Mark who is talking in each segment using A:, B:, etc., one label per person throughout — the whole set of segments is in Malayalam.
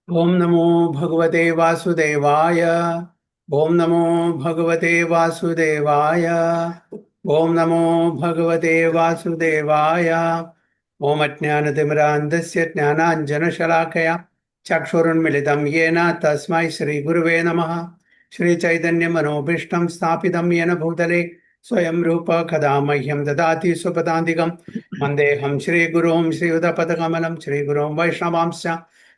A: ओम नमो भगवते वासुदेवाय। ओम नमो भगवते वासुदेवाय। ओम नमो भगवते वासुदेवाय। ओम अज्ञानतिमिरान्धस्य ज्ञानाञ्जनशलाकया चक्षुरुन्मिलितं येन तस्मै श्रीगुरुवे नमः। श्रीचैतन्यमनोभीष्टं स्थापितं येन भूतले स्वयं रूप कदा मह्यं ददाति स्वपदान्तिकं। वन्देऽहं श्रीगुरुं श्रीयुतपदकमलं श्रीगुरुं वैष्णवांश्च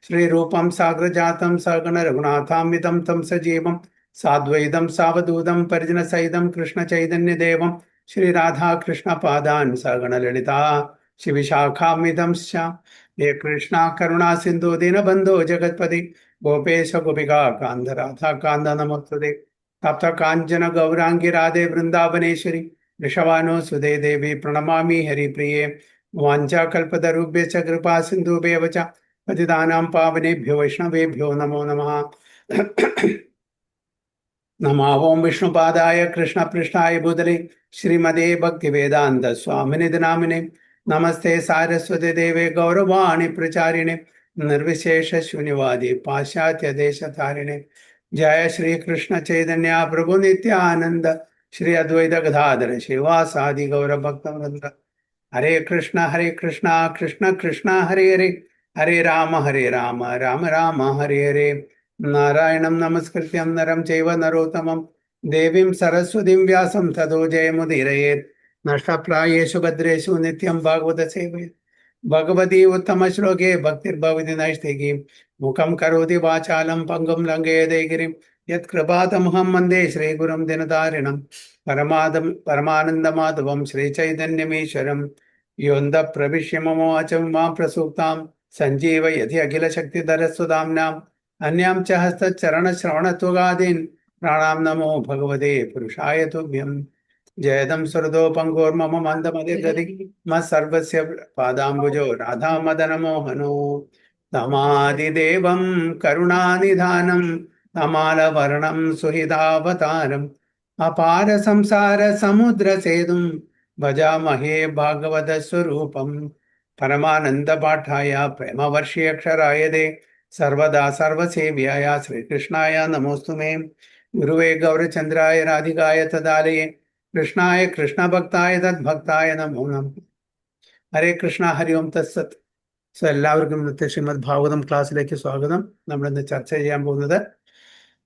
A: श्रीरूपं साग्रजातं सगण रघुनाथान्वितं तं सजीवं साद्वैतं सावधूतं परिजनसहितं कृष्णचैतन्यदेवं श्रीराधाकृष्णपादान् सगण ललिता शिविशाखान्वितंश्च। हे कृष्णा करुणा सिन्धु दीनबन्धो जगत्पति गोपेश गोपिका कान्त राधा कान्त नमोस्तुते। तप्त काञ्चन गौराङ्गी राधे वृन्दावनेश्वरी वृषभानुसुते देवी प्रणमामि हरिप्रिये। वाञ्छाकल्पतरुभ्यश्च कृपा सिन्धुभ्येव च पतितानां पावनेभ्यो वैष्णवेभ्यो नमो नमः। नमः ओं विष्णुपादाय कृष्णपृष्ठाय भूतले श्रीमते भक्तिवेदान्त स्वामिनिधि नामिने नमस्ते सारस्वती देवे गौरवाणी प्रचारिणे निर्विशेष शून्यवादी पाश्चात्य देशतारिणे। जय श्री कृष्ण चैतन्य प्रभु नित्यानंद श्री अद्वैत गदाधर श्रीवासादि गौर भक्तवृंद। हरे कृष्ण कृष्ण कृष्ण हरे हरे हरे राम राम राम हरे हरे। नारायणं नमस्कृत्यं नरं चैव नरोत्तमं देवीं सरस्वतीं व्यासं ततो जयमुदीरयेत्। नष्टप्रायेषु भद्रेषु नित्यं भागवत सेवयेत्। भगवती उत्तमश्लोके भक्तिर्भवति नैष्ठिकीं मुखं करोति वाचालं पङ्गुं लङ्घयते गिरिं यत्कृपातमहं वन्दे श्रीगुरुं दिनतारिणं परमानन्दमाधवं श्रीचैतन्यमीश्वरं योऽन्तः प्रविश्य मम वाचं मां प्रसूक्तां सञ्जीवयति अखिलशक्तिधरस्वधाम्नाम् अन्यां च हस्तचरणश्रवणत्वगादीन् प्राणां नमो भगवते पुरुषाय तुभ्यं। जयदं सुरदो पङ्गोर्मम मन्दमदिर्गति मत्सर्वस्य पादाम्बुजो राधामदनमोहनो तमादिदेवं करुणानिधानं तमालवर्णं सुहृदावतारम् अपार संसार समुद्र सेतुं भजामहे भागवतस्वरूपं परमानंद पाठाय प्रेमवर्षीयक्षराय दे सर्वदा सर्वसेव्याय श्रीकृष्णाय नमोऽस्तु मे। गुरुवे गौरचन्द्राय राधिकाय तदालये कृष्णाय कृष्णभक्ताय तद्भक्ताय नमो नमः। ഹരേ കൃഷ്ണ ഹരി ഓം തത്സത്. സോ എല്ലാവർക്കും ഇന്നത്തെ ശ്രീമദ് ഭാഗവതം ക്ലാസ്സിലേക്ക് സ്വാഗതം. നമ്മൾ ഇന്ന് ചർച്ച ചെയ്യാൻ പോകുന്നത്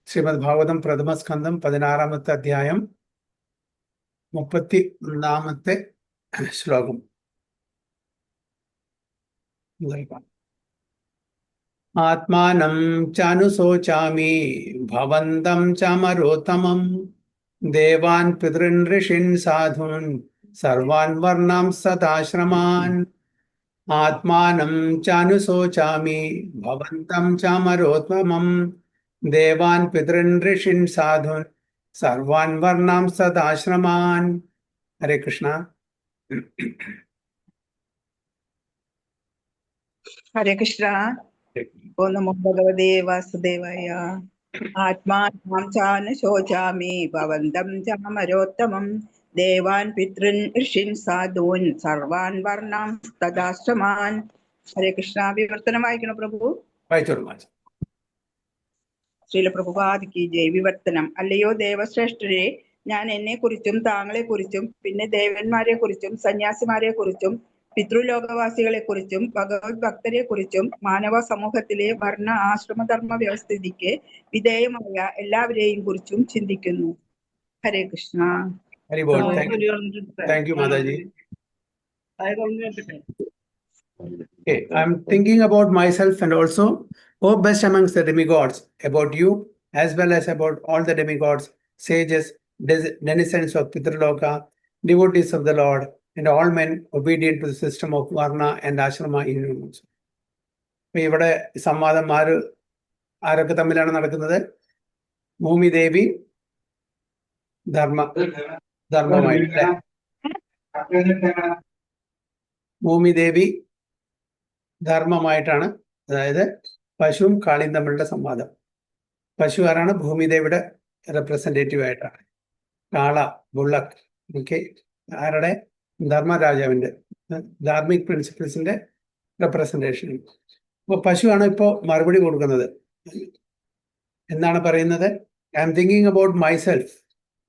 A: ശ്രീമദ് ഭാഗവതം പ്രഥമ സ്കന്ധം 16-ാമത്തെ അധ്യായം 31-ാമത്തെ ശ്ലോകം. ആത്മാനം ചാനുശോചാമി ഭവന്തം ചമരോത്തമം ദേവാൻ പിതൃൻ ഋഷിൻ സാധൂൻ സർവാൻ വർണ്ണാം സദാശ്രമാൻ. ആത്മാനം ചാനുശോചാമി ഭവന്തം ചമരോത്തമം ദേവാൻ പിതൃൻ ഋഷിൻ സാധൂൻ സർവാൻ വർണ്ണാം സദാശ്രമാൻ. ഹരേ കൃഷ്ണ.
B: हरे कृष्णा. ओ नमो भगवते वासुदेवाय. आत्मानं च शोचामि भवन्तं च मरोत्तमं देवान् पितॄन् ऋषीन् साधून् सर्वान् वर्णान् तदाश्रमान्. हरे कृष्णा. विवर्तനം വായിക്കണം പ്രഭു. ശ്രീല പ്രഭുപാദിക്ക് ജയ്. വിവർത്തനം. അല്ലയോ ദേവശ്രേഷ്ഠരെ, ഞാൻ എന്നെ കുറിച്ചും താങ്കളെ കുറിച്ചും പിന്നെ ദേവന്മാരെ കുറിച്ചും സന്യാസിമാരെ കുറിച്ചും പിതൃലോകവാസികളെ കുറിച്ചും ഭഗവത് ഭക്തരെ കുറിച്ചും മാനവ സമൂഹത്തിലെ വർണ്ണ ആശ്രമധർമ്മ വ്യവസ്ഥിതിക്ക് വിധേയമായ എല്ലാവരെയും കുറിച്ചും ചിന്തിക്കുന്നു. ഹരേ Krishna.
A: Okay, I'm thinking about myself and also, oh best amongst the demigods, about you as well as about all the demigods, sages, denizens of Pitraloka, devotees of the Lord, and all men obedient to the system of Varna and Ashrama in humans. ഇവിടെ സംവാദം ആരൊക്കെ തമ്മിലാണ് നടക്കുന്നത്? ഭൂമിദേവി ധർമ്മമായിട്ട്, ഭൂമിദേവി ധർമ്മമായിട്ടാണ്, അതായത് പശുവും കാളിയും തമ്മിലുള്ള സംവാദം. പശു ആരാണ്? ഭൂമിദേവിയുടെ റെപ്രസെന്റേറ്റീവ് ആയിട്ടാണ്. കാള, ബുള്ളക്ക്, ഓക്കെ, ആരുടെ? ധർമ്മരാജാവിന്റെ ധാർമ്മിക് പ്രിൻസിപ്പിൾസിന്റെ റെപ്രസെന്റേഷൻ. ഇപ്പൊ പശുവാണ് ഇപ്പോ മറുപടി കൊടുക്കുന്നത്. എന്താണ് പറയുന്നത്? I M thinking about myself.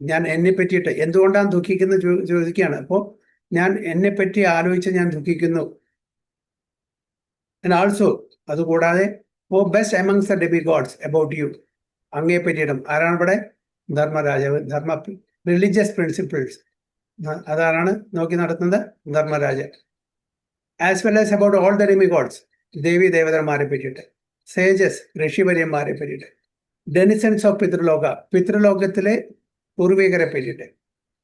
A: ഞാൻ എന്നെ പറ്റിയിട്ട് എന്തുകൊണ്ടാണ് ദുഃഖിക്കുന്നത് ചോദിക്കുകയാണ്. അപ്പോ ഞാൻ എന്നെ പറ്റി ആലോചിച്ച് ഞാൻ ദുഃഖിക്കുന്നു. ആൻഡ് ആൾസോ, അതുകൂടാതെ O best amongst the demigods about you. അങ്ങയെ പറ്റിയിട്ടും ആരാണ് ഇവിടെ? ധർമ്മരാജാവ്. റിലീജിയസ് പ്രിൻസിപ്പിൾസ് അതാണ് നോക്കി നടത്തുന്നത് Dharmaraja. As well as about all the demigods, ദേവി ദേവതന്മാരെ പറ്റിയിട്ട്, സേജസ് ഋഷിവര്യന്മാരെ പറ്റിയിട്ട്, ഡെനിസൻസ് ഓഫ് പിതൃലോക, പിതൃലോകത്തിലെ പൂർവികരെ പറ്റിയിട്ട്,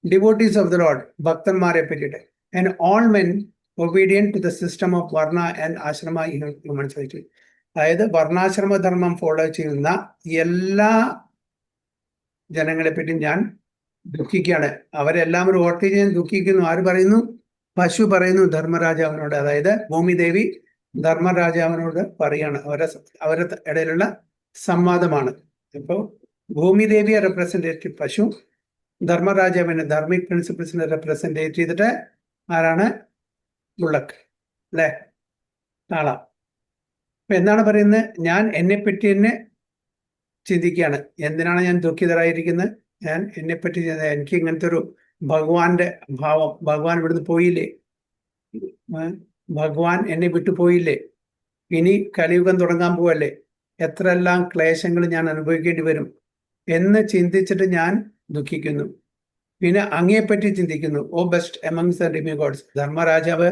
A: ഡിവോട്ടീസ് ഓഫ് ദ ലോർഡ്, ഭക്തന്മാരെ പറ്റിയിട്ട്, and all men obedient to the system of varna and ashrama in human society. അതായത് വർണ്ണാശ്രമ ധർമ്മം ഫോളോ ചെയ്യുന്ന എല്ലാ ജനങ്ങളെ പറ്റി ഞാൻ ദുഃഖിക്കുകയാണ്. അവരെല്ലാവരും ഓർത്ത് ഞാൻ ദുഃഖിക്കുന്നു. ആര് പറയുന്നു? പശു പറയുന്നു ധർമ്മരാജാവിനോട്. അതായത് ഭൂമിദേവി ധർമ്മരാജാവിനോട് പറയാണ്. അവരുടെ ഇടയിലുള്ള സംവാദമാണ്. ഇപ്പോൾ ഭൂമിദേവിയെ റെപ്രസെൻറ്റേറ്റീവ് പശു, ധർമ്മരാജാവിനെ ധാർമ്മിക് പ്രിൻസിപ്പിൾസിനെ റെപ്രസെൻറ്റേറ്റ് ചെയ്തിട്ട് ആരാണ്? ബുള്ളക്ക്, അല്ലേ? കാള. അപ്പൊ എന്താണ് പറയുന്നത്? ഞാൻ എന്നെപ്പറ്റി തന്നെ ചിന്തിക്കുകയാണ്. എന്തിനാണ് ഞാൻ ദുഃഖിതരായിരിക്കുന്നത്? ഞാൻ എന്നെപ്പറ്റി എനിക്ക് ഇങ്ങനത്തെ ഒരു ഭഗവാന്റെ ഭാവം, ഭഗവാൻ ഇവിടുന്ന് പോയില്ലേ, ഭഗവാൻ എന്നെ വിട്ടു പോയില്ലേ, ഇനി കലിയുഗം തുടങ്ങാൻ പോവല്ലേ, എത്രയെല്ലാം ക്ലേശങ്ങൾ ഞാൻ അനുഭവിക്കേണ്ടി വരും എന്ന് ചിന്തിച്ചിട്ട് ഞാൻ ദുഃഖിക്കുന്നു. പിന്നെ അങ്ങയെപ്പറ്റി ചിന്തിക്കുന്നു. O best amongst the demigods, ധർമ്മരാജാവ്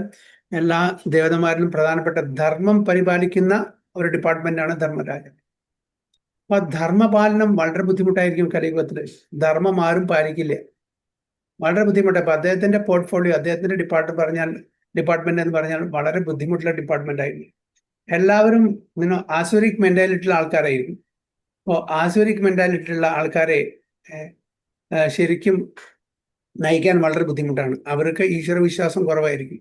A: എല്ലാ ദേവതമാരിലും പ്രധാനപ്പെട്ട ധർമ്മം പരിപാലിക്കുന്ന ഒരു ഡിപ്പാർട്ട്മെന്റാണ് ധർമ്മരാജാവ്. അപ്പൊ ധർമ്മപാലനം വളരെ ബുദ്ധിമുട്ടായിരിക്കും കലിയുഗത്തില്. ധർമ്മം ആരും പാലിക്കില്ല, വളരെ ബുദ്ധിമുട്ടാണ്. അപ്പൊ അദ്ദേഹത്തിന്റെ പോർട്ട്ഫോളിയോ, അദ്ദേഹത്തിന്റെ ഡിപ്പാർട്ട്മെന്റ് എന്ന് പറഞ്ഞാൽ വളരെ ബുദ്ധിമുട്ടുള്ള ഡിപ്പാർട്ട്മെന്റ് ആയിരിക്കും. എല്ലാവരും ഇങ്ങനെ ആസുരിക് മെന്റാലിറ്റിയുള്ള ആൾക്കാരായിരിക്കും. അപ്പോൾ ആസുരിക് മെന്റാലിറ്റിയുള്ള ആൾക്കാരെ ശരിക്കും നയിക്കാൻ വളരെ ബുദ്ധിമുട്ടാണ്. അവർക്ക് ഈശ്വര വിശ്വാസം കുറവായിരിക്കും.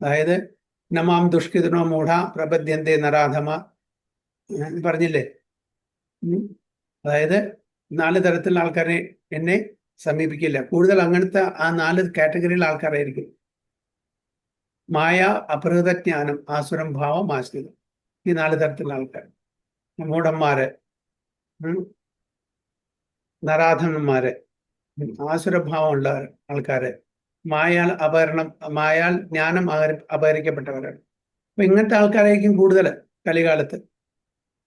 A: അതായത് നമാം ദുഷ്കൃതനോ മൂഢ പ്രപദ്യന്തേ നരാധമ പറഞ്ഞില്ലേ? അതായത് 4 തരത്തിലുള്ള ആൾക്കാരെ എന്നെ സമീപിക്കില്ല. കൂടുതൽ അങ്ങനത്തെ ആ 4 കാറ്റഗറിയിലുള്ള ആൾക്കാരായിരിക്കും. മായ, അപഹൃതജ്ഞാനം, ആസുരം ഭാവം, ആശ്രിതം. ഈ 4 തരത്തിലുള്ള ആൾക്കാർ. മൂഢന്മാര്, നരാധമന്മാര്, ആസുരഭാവമുള്ള ആൾക്കാര്, മായാൽ ജ്ഞാനം അപഹരിക്കപ്പെട്ടവരാണ്. അപ്പൊ ഇങ്ങനത്തെ ആൾക്കാരായിരിക്കും കൂടുതൽ കലികാലത്ത്.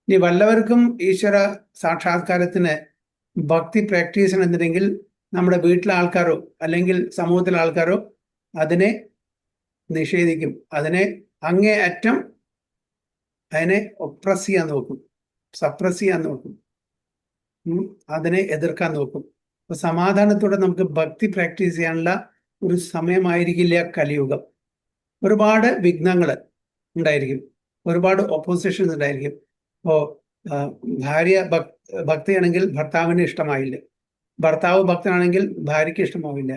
A: ഇനി വല്ലവർക്കും ഈശ്വര സാക്ഷാത്കാരത്തിന് ഭക്തി പ്രാക്ടീസ് ചെയ്യണമെന്നുണ്ടെങ്കിൽ നമ്മുടെ വീട്ടിലെ ആൾക്കാരോ അല്ലെങ്കിൽ സമൂഹത്തിലെ ആൾക്കാരോ അതിനെ നിഷേധിക്കും. അതിനെ അങ്ങേയറ്റം അതിനെ ഒപ്രസ് ചെയ്യാൻ നോക്കും, സപ്രസ് ചെയ്യാൻ നോക്കും, അതിനെ എതിർക്കാൻ നോക്കും. അപ്പൊ സമാധാനത്തോടെ നമുക്ക് ഭക്തി പ്രാക്ടീസ് ചെയ്യാനുള്ള ഒരു സമയമായിരിക്കില്ല കലിയുഗം. ഒരുപാട് വിഘ്നങ്ങൾ ഉണ്ടായിരിക്കും, ഒരുപാട് ഒപ്പോസിഷൻസ് ഉണ്ടായിരിക്കും. ഇപ്പോൾ ഭാര്യ ഭക്തിയാണെങ്കിൽ ഭർത്താവിന് ഇഷ്ടമായില്ല, ഭർത്താവ് ഭക്തനാണെങ്കിൽ ഭാര്യയ്ക്ക് ഇഷ്ടമാവില്ല,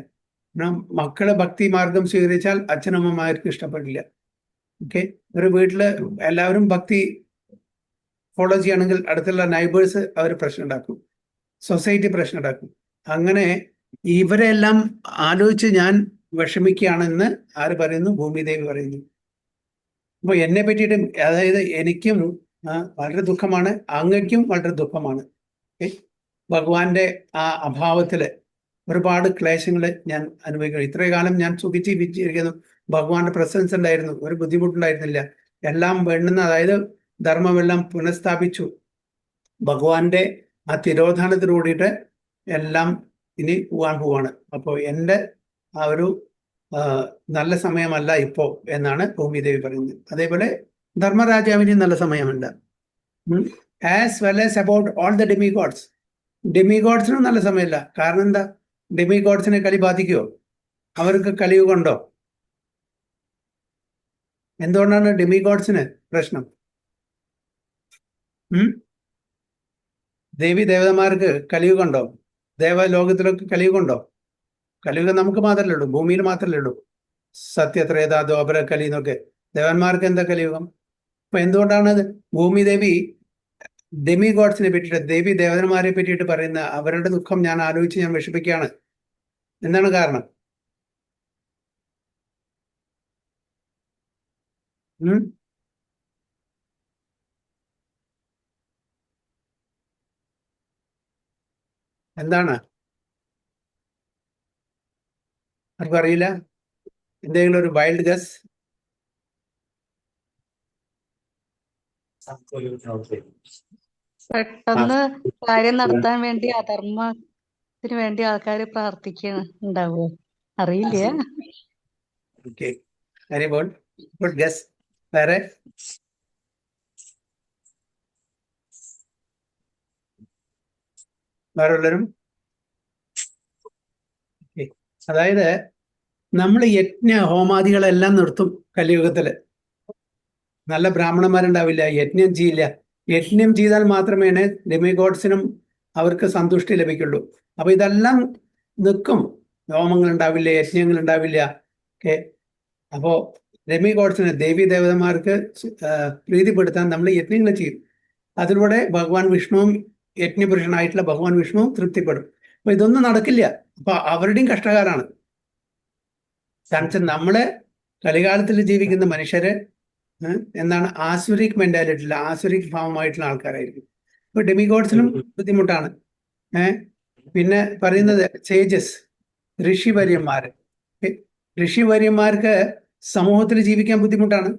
A: മക്കള് ഭക്തി മാർഗം സ്വീകരിച്ചാൽ അച്ഛനമ്മമാർക്ക് ഇഷ്ടപ്പെടില്ല. ഓക്കെ, ഒരു വീട്ടില് എല്ലാവരും ഭക്തി ഫോളോ ചെയ്യുകയാണെങ്കിൽ അടുത്തുള്ള നൈബേഴ്സ് അവർ പ്രശ്നം ഉണ്ടാക്കും, സൊസൈറ്റി പ്രശ്നം ഉണ്ടാക്കും. അങ്ങനെ ഇവരെല്ലാം ആലോചിച്ച് ഞാൻ വിഷമിക്കുകയാണെന്ന് ആര് പറയുന്നു? ഭൂമിദേവി പറയുന്നു. അപ്പൊ എന്നെ പറ്റിയിട്ട്, അതായത് എനിക്കും വളരെ ദുഃഖമാണ്, അങ്ങയ്ക്കും വളരെ ദുഃഖമാണ്. ഭഗവാന്റെ ആ അഭാവത്തില് ഒരുപാട് ക്ലേശങ്ങൾ ഞാൻ അനുഭവിക്കുന്നു. ഇത്രയും കാലം ഞാൻ സുഖിച്ച് വിചരിക്കുന്നു, ഭഗവാന്റെ പ്രസൻസ് ഉണ്ടായിരുന്നു, ഒരു ബുദ്ധിമുട്ടുണ്ടായിരുന്നില്ല. എല്ലാം വേണ്ടുന്ന, അതായത് ധർമ്മമെല്ലാം പുനഃസ്ഥാപിച്ചു. ഭഗവാന്റെ ആ തിരോധാനത്തിലൂടിയിട്ട് എല്ലാം ഇനി പോകാൻ പോവാണ്. അപ്പോൾ എൻ്റെ ആ ഒരു നല്ല സമയമല്ല ഇപ്പോ എന്നാണ് ഭൂമിദേവി പറയുന്നത്. അതേപോലെ ധർമ്മരാജാവിന് നല്ല സമയമല്ല. As well as about all the demigods. ഡെമിഗോഡ്സിനും നല്ല സമയമില്ല. കാരണം എന്താ? ഡെമിഗോഡ്സിനെ കളി ബാധിക്കുമോ? അവർക്ക് കലിയുഗമുണ്ടോ? എന്തുകൊണ്ടാണ് ഡെമിഗോഡ്സിന് പ്രശ്നം? ദേവി ദേവതമാർക്ക് കലിയുഗമുണ്ടോ? ദേവലോകത്തിലൊക്കെ കലിയുഗമുണ്ടോ? കലിയുഗം നമുക്ക് മാത്രമല്ലേ ഉള്ളൂ, ഭൂമിയിൽ മാത്രമല്ലേ ഉള്ളൂ. സത്യത്രേത ദ്വാപര കലി എന്നൊക്കെ. ദേവന്മാർക്ക് എന്താ കലിയുഗം? അപ്പൊ എന്തുകൊണ്ടാണ് ഭൂമി ദേവി ഡെമി ഗോഡ്സിനെ പറ്റിയിട്ട്, ദേവി ദേവതന്മാരെ പറ്റിയിട്ട് പറയുന്ന അവരുടെ ദുഃഖം ഞാൻ ആലോചിച്ച് ഞാൻ വിഷമിക്കുകയാണ്? എന്താണ് കാരണം? എന്താണ്? ആർക്കും അറിയില്ല? എന്തെങ്കിലും ഒരു വൈൽഡ് ഗസ്?
C: പെട്ടെന്ന് കാര്യം നടത്താൻ വേണ്ടി അധർമ്മത്തിന് വേണ്ടി ആൾക്കാർ പ്രാർത്ഥിക്കുന്നുണ്ടാവോ? അറിയില്ല.
A: Okay, very good, good guess. വേറെ? വേറെ ഉള്ളവരും? അതായത് നമ്മൾ യജ്ഞ ഹോമാദികളെല്ലാം നിർത്തും കലിയുഗത്തില്. നല്ല ബ്രാഹ്മണന്മാരുണ്ടാവില്ല, യജ്ഞം ചെയ്യില്ല. യജ്ഞം ചെയ്താൽ മാത്രമേ ഡെമിഗോഡ്സിനും അവർക്ക് സന്തുഷ്ടി ലഭിക്കുള്ളൂ. അപ്പൊ ഇതെല്ലാം നിൽക്കും. ഹോമങ്ങൾ ഉണ്ടാവില്ല, യജ്ഞങ്ങൾ ഉണ്ടാവില്ല. ഓക്കെ, അപ്പോ ഡെമിഗോഡ്സിന്, ദേവി ദേവതമാർക്ക് പ്രീതിപ്പെടുത്താൻ നമ്മൾ യജ്ഞങ്ങൾ ചെയ്യും. അതിലൂടെ ഭഗവാൻ വിഷ്ണുവും, യജ്ഞപുരുഷനായിട്ടുള്ള ഭഗവാൻ വിഷ്ണുവും തൃപ്തിപ്പെടും. അപ്പൊ ഇതൊന്നും നടക്കില്ല. അപ്പൊ അവരുടെയും കഷ്ടകാലാണ്. കാരണം നമ്മള് കലികാലത്തിൽ ജീവിക്കുന്ന മനുഷ്യര് എന്താണ്, ആസുരിക് മെന്റാലിറ്റിയില്ല, ആസുരിക് ഭാവമായിട്ടുള്ള ആൾക്കാരായിരിക്കും. ഇപ്പൊ ഡെമിഗോഡ്സിനും ബുദ്ധിമുട്ടാണ്. പിന്നെ പറയുന്നത് സേജസ്, ഋഷിവര്യന്മാര്. ഋഷിവര്യന്മാർക്ക് സമൂഹത്തിൽ ജീവിക്കാൻ ബുദ്ധിമുട്ടാണ്.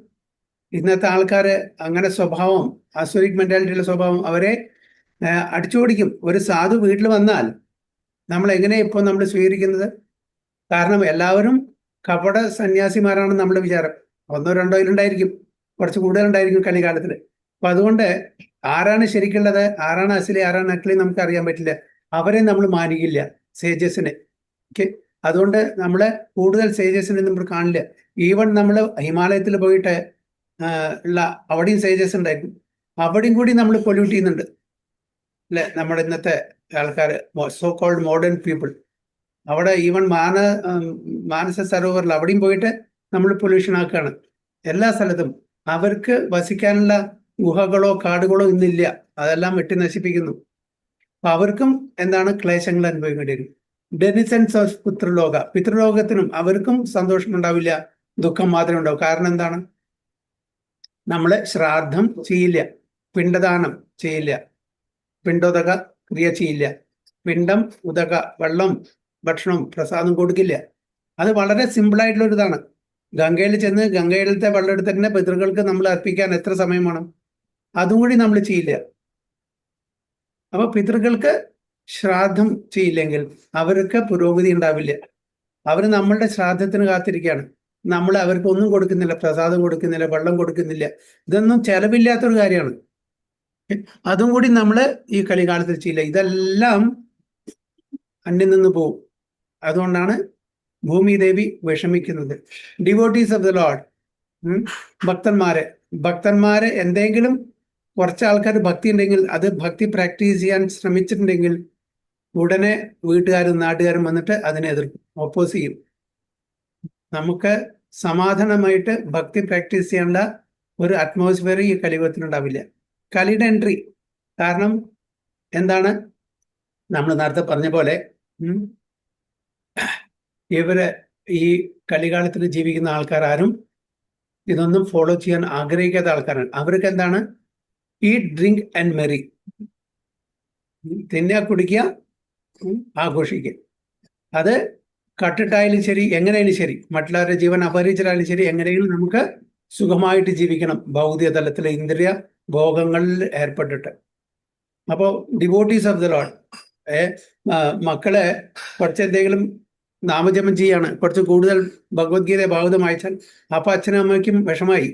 A: ഇന്നത്തെ ആൾക്കാര് അങ്ങനെ സ്വഭാവം, ആസുരിക് മെന്റാലിറ്റിയുള്ള സ്വഭാവം, അവരെ അടിച്ചോടിക്കും. ഒരു സാധു വീട്ടിൽ വന്നാൽ നമ്മൾ എങ്ങനെ ഇപ്പോൾ നമ്മൾ സ്വീകരിക്കുന്നത്? കാരണം എല്ലാവരും കപട സന്യാസിമാരാണ് നമ്മുടെ വിചാരം. ഒന്നോ രണ്ടോ ഉണ്ടായിരിക്കും, കുറച്ച് കൂടുതലുണ്ടായിരിക്കും കലികാലത്തിൽ. അപ്പൊ അതുകൊണ്ട് ആരാണ് ശരിക്കുള്ളത്, ആരാണ് അസലി, ആരാണ് നക്കലി നമുക്ക് അറിയാൻ പറ്റില്ല. അവരെ നമ്മൾ മാനിക്കില്ല, സേജസിനെ. ഓക്കെ, അതുകൊണ്ട് നമ്മള് കൂടുതൽ സേജസിനെ നമ്മൾ കാണില്ല. ഈവൻ നമ്മൾ ഹിമാലയത്തിൽ പോയിട്ട് ഉള്ള അവിടെയും സേജസ് ഉണ്ടായിരിക്കും. അവിടെയും കൂടി നമ്മൾ പൊല്യൂട്ട് ചെയ്യുന്നുണ്ട് അല്ലെ, നമ്മുടെ ഇന്നത്തെ ആൾക്കാർ, സോ കോൾഡ് മോഡേൺ പീപ്പിൾ. അവിടെ ഈവൻ മാനസ സരോവറിൽ അവിടെയും പോയിട്ട് നമ്മൾ പൊല്യൂഷൻ ആക്കുകയാണ്. എല്ലാ സ്ഥലത്തും അവർക്ക് വസിക്കാനുള്ള ഗുഹകളോ കാടുകളോ ഇന്നില്ല, അതെല്ലാം വെട്ടി നശിപ്പിക്കുന്നു. അപ്പൊ അവർക്കും എന്താണ്, ക്ലേശങ്ങൾ അനുഭവിക്കേണ്ടി വരും. ഡെനിസൻസ് ഓഫ് പിതൃലോകത്തിനും അവർക്കും സന്തോഷം ഉണ്ടാവില്ല, ദുഃഖം മാത്രമേ ഉണ്ടാവും. കാരണം എന്താണ്, നമ്മള് ശ്രാദ്ധം ചെയ്യില്ല, പിണ്ടദാനം ചെയ്യില്ല, പിണ്ടോദക ക്രിയ ചെയ്യില്ല, പിണ്ടം ഉദക വെള്ളം ഭക്ഷണം പ്രസാദം കൊടുക്കില്ല. അത് വളരെ സിമ്പിളായിട്ടുള്ള ഒരു ഇതാണ്. ഗംഗയിൽ ചെന്ന് ഗംഗയിലത്തെ വെള്ളം എടുത്തിട്ട് പിതൃകൾക്ക് നമ്മൾ അർപ്പിക്കാൻ എത്ര സമയം വേണം? അതും കൂടി നമ്മൾ ചെയ്യില്ല. അപ്പൊ പിതൃകൾക്ക് ശ്രാദ്ധം ചെയ്യില്ലെങ്കിൽ അവർക്ക് പുരോഗതി ഉണ്ടാവില്ല. അവർ നമ്മളുടെ ശ്രാദ്ധത്തിന് കാത്തിരിക്കുകയാണ്. നമ്മൾ അവർക്ക് ഒന്നും കൊടുക്കുന്നില്ല, പ്രസാദം കൊടുക്കുന്നില്ല, വെള്ളം കൊടുക്കുന്നില്ല. ഇതൊന്നും ചെലവില്ലാത്തൊരു കാര്യമാണ്. അതും കൂടി നമ്മൾ ഈ കലികാലത്തിൽ ചെയ്യില്ല. ഇതെല്ലാം അന്യം നിന്ന് പോവും. അതുകൊണ്ടാണ് ഭൂമിദേവി വിഷമിക്കുന്നത്. ഡിവോട്ടീസ് ഓഫ് ദ ലോർഡ്, ഭക്തന്മാരെ എന്തെങ്കിലും കുറച്ച് ആൾക്കാർ ഭക്തി ഉണ്ടെങ്കിൽ, അത് ഭക്തി പ്രാക്ടീസ് ചെയ്യാൻ ശ്രമിച്ചിട്ടുണ്ടെങ്കിൽ ഉടനെ വീട്ടുകാരും നാട്ടുകാരും വന്നിട്ട് അതിനെ എതിർക്കും, ഓപ്പോസ് ചെയ്യും. നമുക്ക് സമാധാനമായിട്ട് ഭക്തി പ്രാക്ടീസ് ചെയ്യാനുള്ള ഒരു അറ്റ്മോസ്ഫിയർ ഈ കലിയുഗത്തിനുണ്ടാവില്ല. കലിയുടെ എൻട്രി കാരണം എന്താണ്, നമ്മൾ നേരത്തെ പറഞ്ഞ പോലെ ഇവര് ഈ കലികാലത്തിൽ ജീവിക്കുന്ന ആൾക്കാർ ആരും ഇതൊന്നും ഫോളോ ചെയ്യാൻ ആഗ്രഹിക്കാത്ത ആൾക്കാരാണ്. അവർക്ക് എന്താണ്, ഈറ്റ്, ഡ്രിങ്ക് ആൻഡ് മെറി, തിന്നുക, കുടിക്കുക, ആഘോഷിക്കുക. അത് കട്ടിട്ടായാലും ശരി, എങ്ങനെയായാലും ശരി, മറ്റുള്ളവരുടെ ജീവൻ അപഹരിച്ചിട്ടായാലും ശരി, എങ്ങനെയെങ്കിലും നമുക്ക് സുഖമായിട്ട് ജീവിക്കണം ഭൗതിക തലത്തിലെ ഇന്ദ്രിയ ഭോഗങ്ങളിൽ ഏർപ്പെട്ടിട്ട്. അപ്പോൾ ഡിവോട്ടീസ് ഓഫ് ദ ലോർഡ്, മക്കളെ കുറച്ച് എന്തെങ്കിലും നാമജപം ചെയ്യാണ്, കുറച്ച് കൂടുതൽ ഭഗവത്ഗീത ഭാഗവതം വായിച്ചാൽ അപ്പൊ അച്ഛനും അമ്മയ്ക്കും വിഷമായി.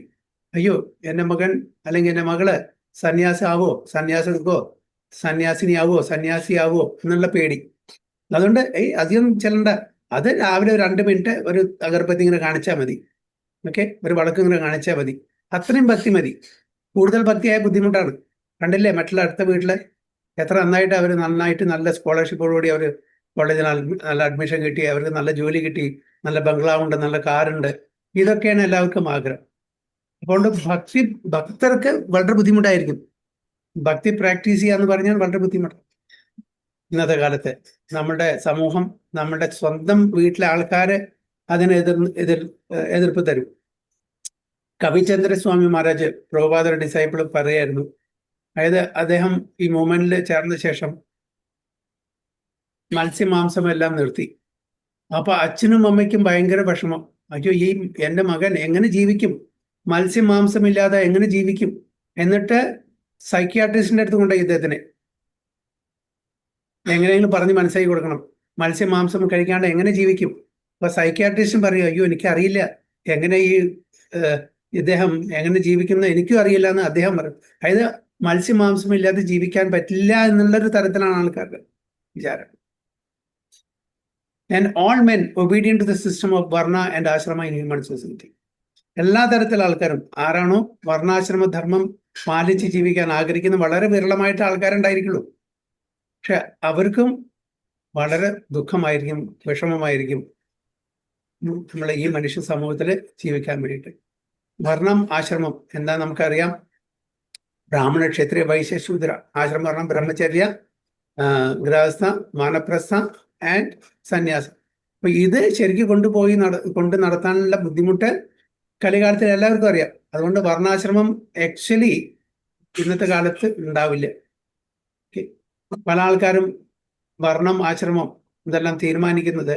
A: അയ്യോ, എൻ്റെ മകൻ അല്ലെങ്കിൽ എൻ്റെ മകള് സന്യാസി ആവോ, സന്യാസം എടുക്കോ, സന്യാസിനിയാവോ, സന്യാസിയാവോ എന്നുള്ള പേടി. അതുകൊണ്ട് അധികം ചെല്ലണ്ട. അത് രാവിലെ ഒരു 2 മിനിറ്റ് ഒരു അഗർബത്തി ഇങ്ങനെ കാണിച്ചാൽ മതി. ഓക്കെ, ഒരു വിളക്ക് ഇങ്ങനെ കാണിച്ചാൽ മതി. അത്രയും ഭക്തി മതി. കൂടുതൽ ഭക്തിയായ ബുദ്ധിമുട്ടാണ്. കണ്ടില്ലേ മറ്റുള്ള അടുത്ത വീട്ടില് എത്ര നന്നായിട്ട് അവർ നന്നായിട്ട് നല്ല സ്കോളർഷിപ്പോടുകൂടി അവർ കോളേജിൽ നല്ല അഡ്മിഷൻ കിട്ടി, അവർക്ക് നല്ല ജോലി കിട്ടി, നല്ല ബംഗ്ലാവുണ്ട്, നല്ല കാറുണ്ട്. ഇതൊക്കെയാണ് എല്ലാവർക്കും ആഗ്രഹം. അതുകൊണ്ട് ഭക്തർക്ക് വളരെ ബുദ്ധിമുട്ടായിരിക്കും. ഭക്തി പ്രാക്ടീസ് ചെയ്യാന്ന് പറഞ്ഞാൽ വളരെ ബുദ്ധിമുട്ടാണ്. ഇന്നത്തെ കാലത്ത് നമ്മുടെ സമൂഹം, നമ്മുടെ സ്വന്തം വീട്ടിലെ ആൾക്കാര് അതിന് എതിർപ്പ് തരും. കവിചന്ദ്രസ്വാമി മഹാരാജ്, പ്രഭുപാദർ ഡിസൈപ്പിൾ, പറയായിരുന്നു. അതായത് അദ്ദേഹം ഈ മൂവ്മെന്റിൽ ചേർന്ന ശേഷം മത്സ്യമാംസം എല്ലാം നിർത്തി. അപ്പൊ അച്ഛനും അമ്മയ്ക്കും ഭയങ്കര വിഷമം. അയ്യോ, ഈ എൻ്റെ മകൻ എങ്ങനെ ജീവിക്കും, മത്സ്യമാംസമില്ലാതെ എങ്ങനെ ജീവിക്കും? എന്നിട്ട് സൈക്യാട്രിസ്റ്റിന്റെ അടുത്ത് കൊണ്ടുപോയി ഇദ്ദേഹത്തിനെ എങ്ങനെയെങ്കിലും പറഞ്ഞ് മനസ്സിലാക്കി കൊടുക്കണം, മത്സ്യമാംസം കഴിക്കാണ്ട് എങ്ങനെ ജീവിക്കും. അപ്പൊ സൈക്യാട്രിസ്റ്റും പറയും, അയ്യോ എനിക്കറിയില്ല എങ്ങനെ ഈ ഇദ്ദേഹം എങ്ങനെ ജീവിക്കുന്ന എനിക്കും അറിയില്ല എന്ന് അദ്ദേഹം പറയും. അതായത് മത്സ്യമാംസം ഇല്ലാതെ ജീവിക്കാൻ പറ്റില്ല എന്നുള്ളൊരു തരത്തിലാണ് ആൾക്കാരുടെ വിചാരം. And all men obedient to the system of varna and ashrama in human society. എല്ലാ തരത്തിലുള്ള ആൾക്കാരും ആരാണോ വർണ്ണാശ്രമ ധർമ്മം പാലിച്ച് ജീവിക്കാൻ ആഗ്രഹിക്കുന്ന വളരെ വിരളമായിട്ട് ആൾക്കാരുണ്ടായിരിക്കുള്ളൂ. പക്ഷെ അവർക്കും വളരെ ദുഃഖമായിരിക്കും, വിഷമമായിരിക്കും നമ്മളെ ഈ മനുഷ്യ സമൂഹത്തിൽ ജീവിക്കാൻ വേണ്ടിയിട്ട്. വർണ്ണം ആശ്രമം എന്താ നമുക്കറിയാം. ബ്രാഹ്മണ, ക്ഷത്രിയ, വൈശ്യ, ശൂദ്ര. ആശ്രമം പറഞ്ഞാൽ ബ്രഹ്മചര്യ, ഗൃഹസ്ഥ, വാനപ്രസ്ഥ ആൻഡ് സന്യാസം. അപ്പൊ ഇത് ശരിക്കും കൊണ്ട് നടത്താനുള്ള ബുദ്ധിമുട്ട് കലികാലത്തിൽ എല്ലാവർക്കും അറിയാം. അതുകൊണ്ട് വർണ്ണാശ്രമം ആക്ച്വലി ഇന്നത്തെ കാലത്ത് ഉണ്ടാവില്ല. പല ആൾക്കാരും വർണ്ണം, ആശ്രമം ഇതെല്ലാം തീരുമാനിക്കുന്നത്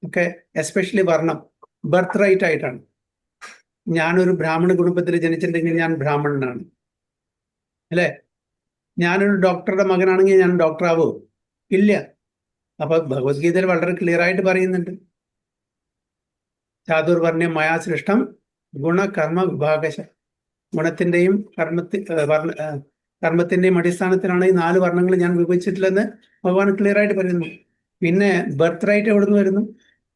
A: ഒക്കെ എസ്പെഷ്യലി വർണ്ണം ബർത്ത് റൈറ്റ് ആയിട്ടാണ്. ഞാനൊരു ബ്രാഹ്മണ കുടുംബത്തിൽ ജനിച്ചിട്ടുണ്ടെങ്കിൽ ഞാൻ ബ്രാഹ്മണനാണ്, അല്ലേ? ഞാനൊരു ഡോക്ടറുടെ മകനാണെങ്കിൽ ഞാൻ ഡോക്ടർ ആവോ? ഇല്ല. അപ്പൊ ഭഗവത്ഗീതയിൽ വളരെ ക്ലിയർ ആയിട്ട് പറയുന്നുണ്ട്, ചാതുർവർണ്ണ്യം മയാ സൃഷ്ടം ഗുണകർമ്മ വിഭാഗശ. ഗുണത്തിന്റെയും കർമ്മത്തിന്റെയും അടിസ്ഥാനത്തിലാണ് ഈ 4 വർണ്ണങ്ങൾ ഞാൻ വിഭജിച്ചിട്ടില്ലെന്ന് ഭഗവാൻ ക്ലിയർ ആയിട്ട് പറയുന്നു. പിന്നെ ബർത്ത് റൈറ്റ് എവിടെ നിന്ന് വരുന്നു?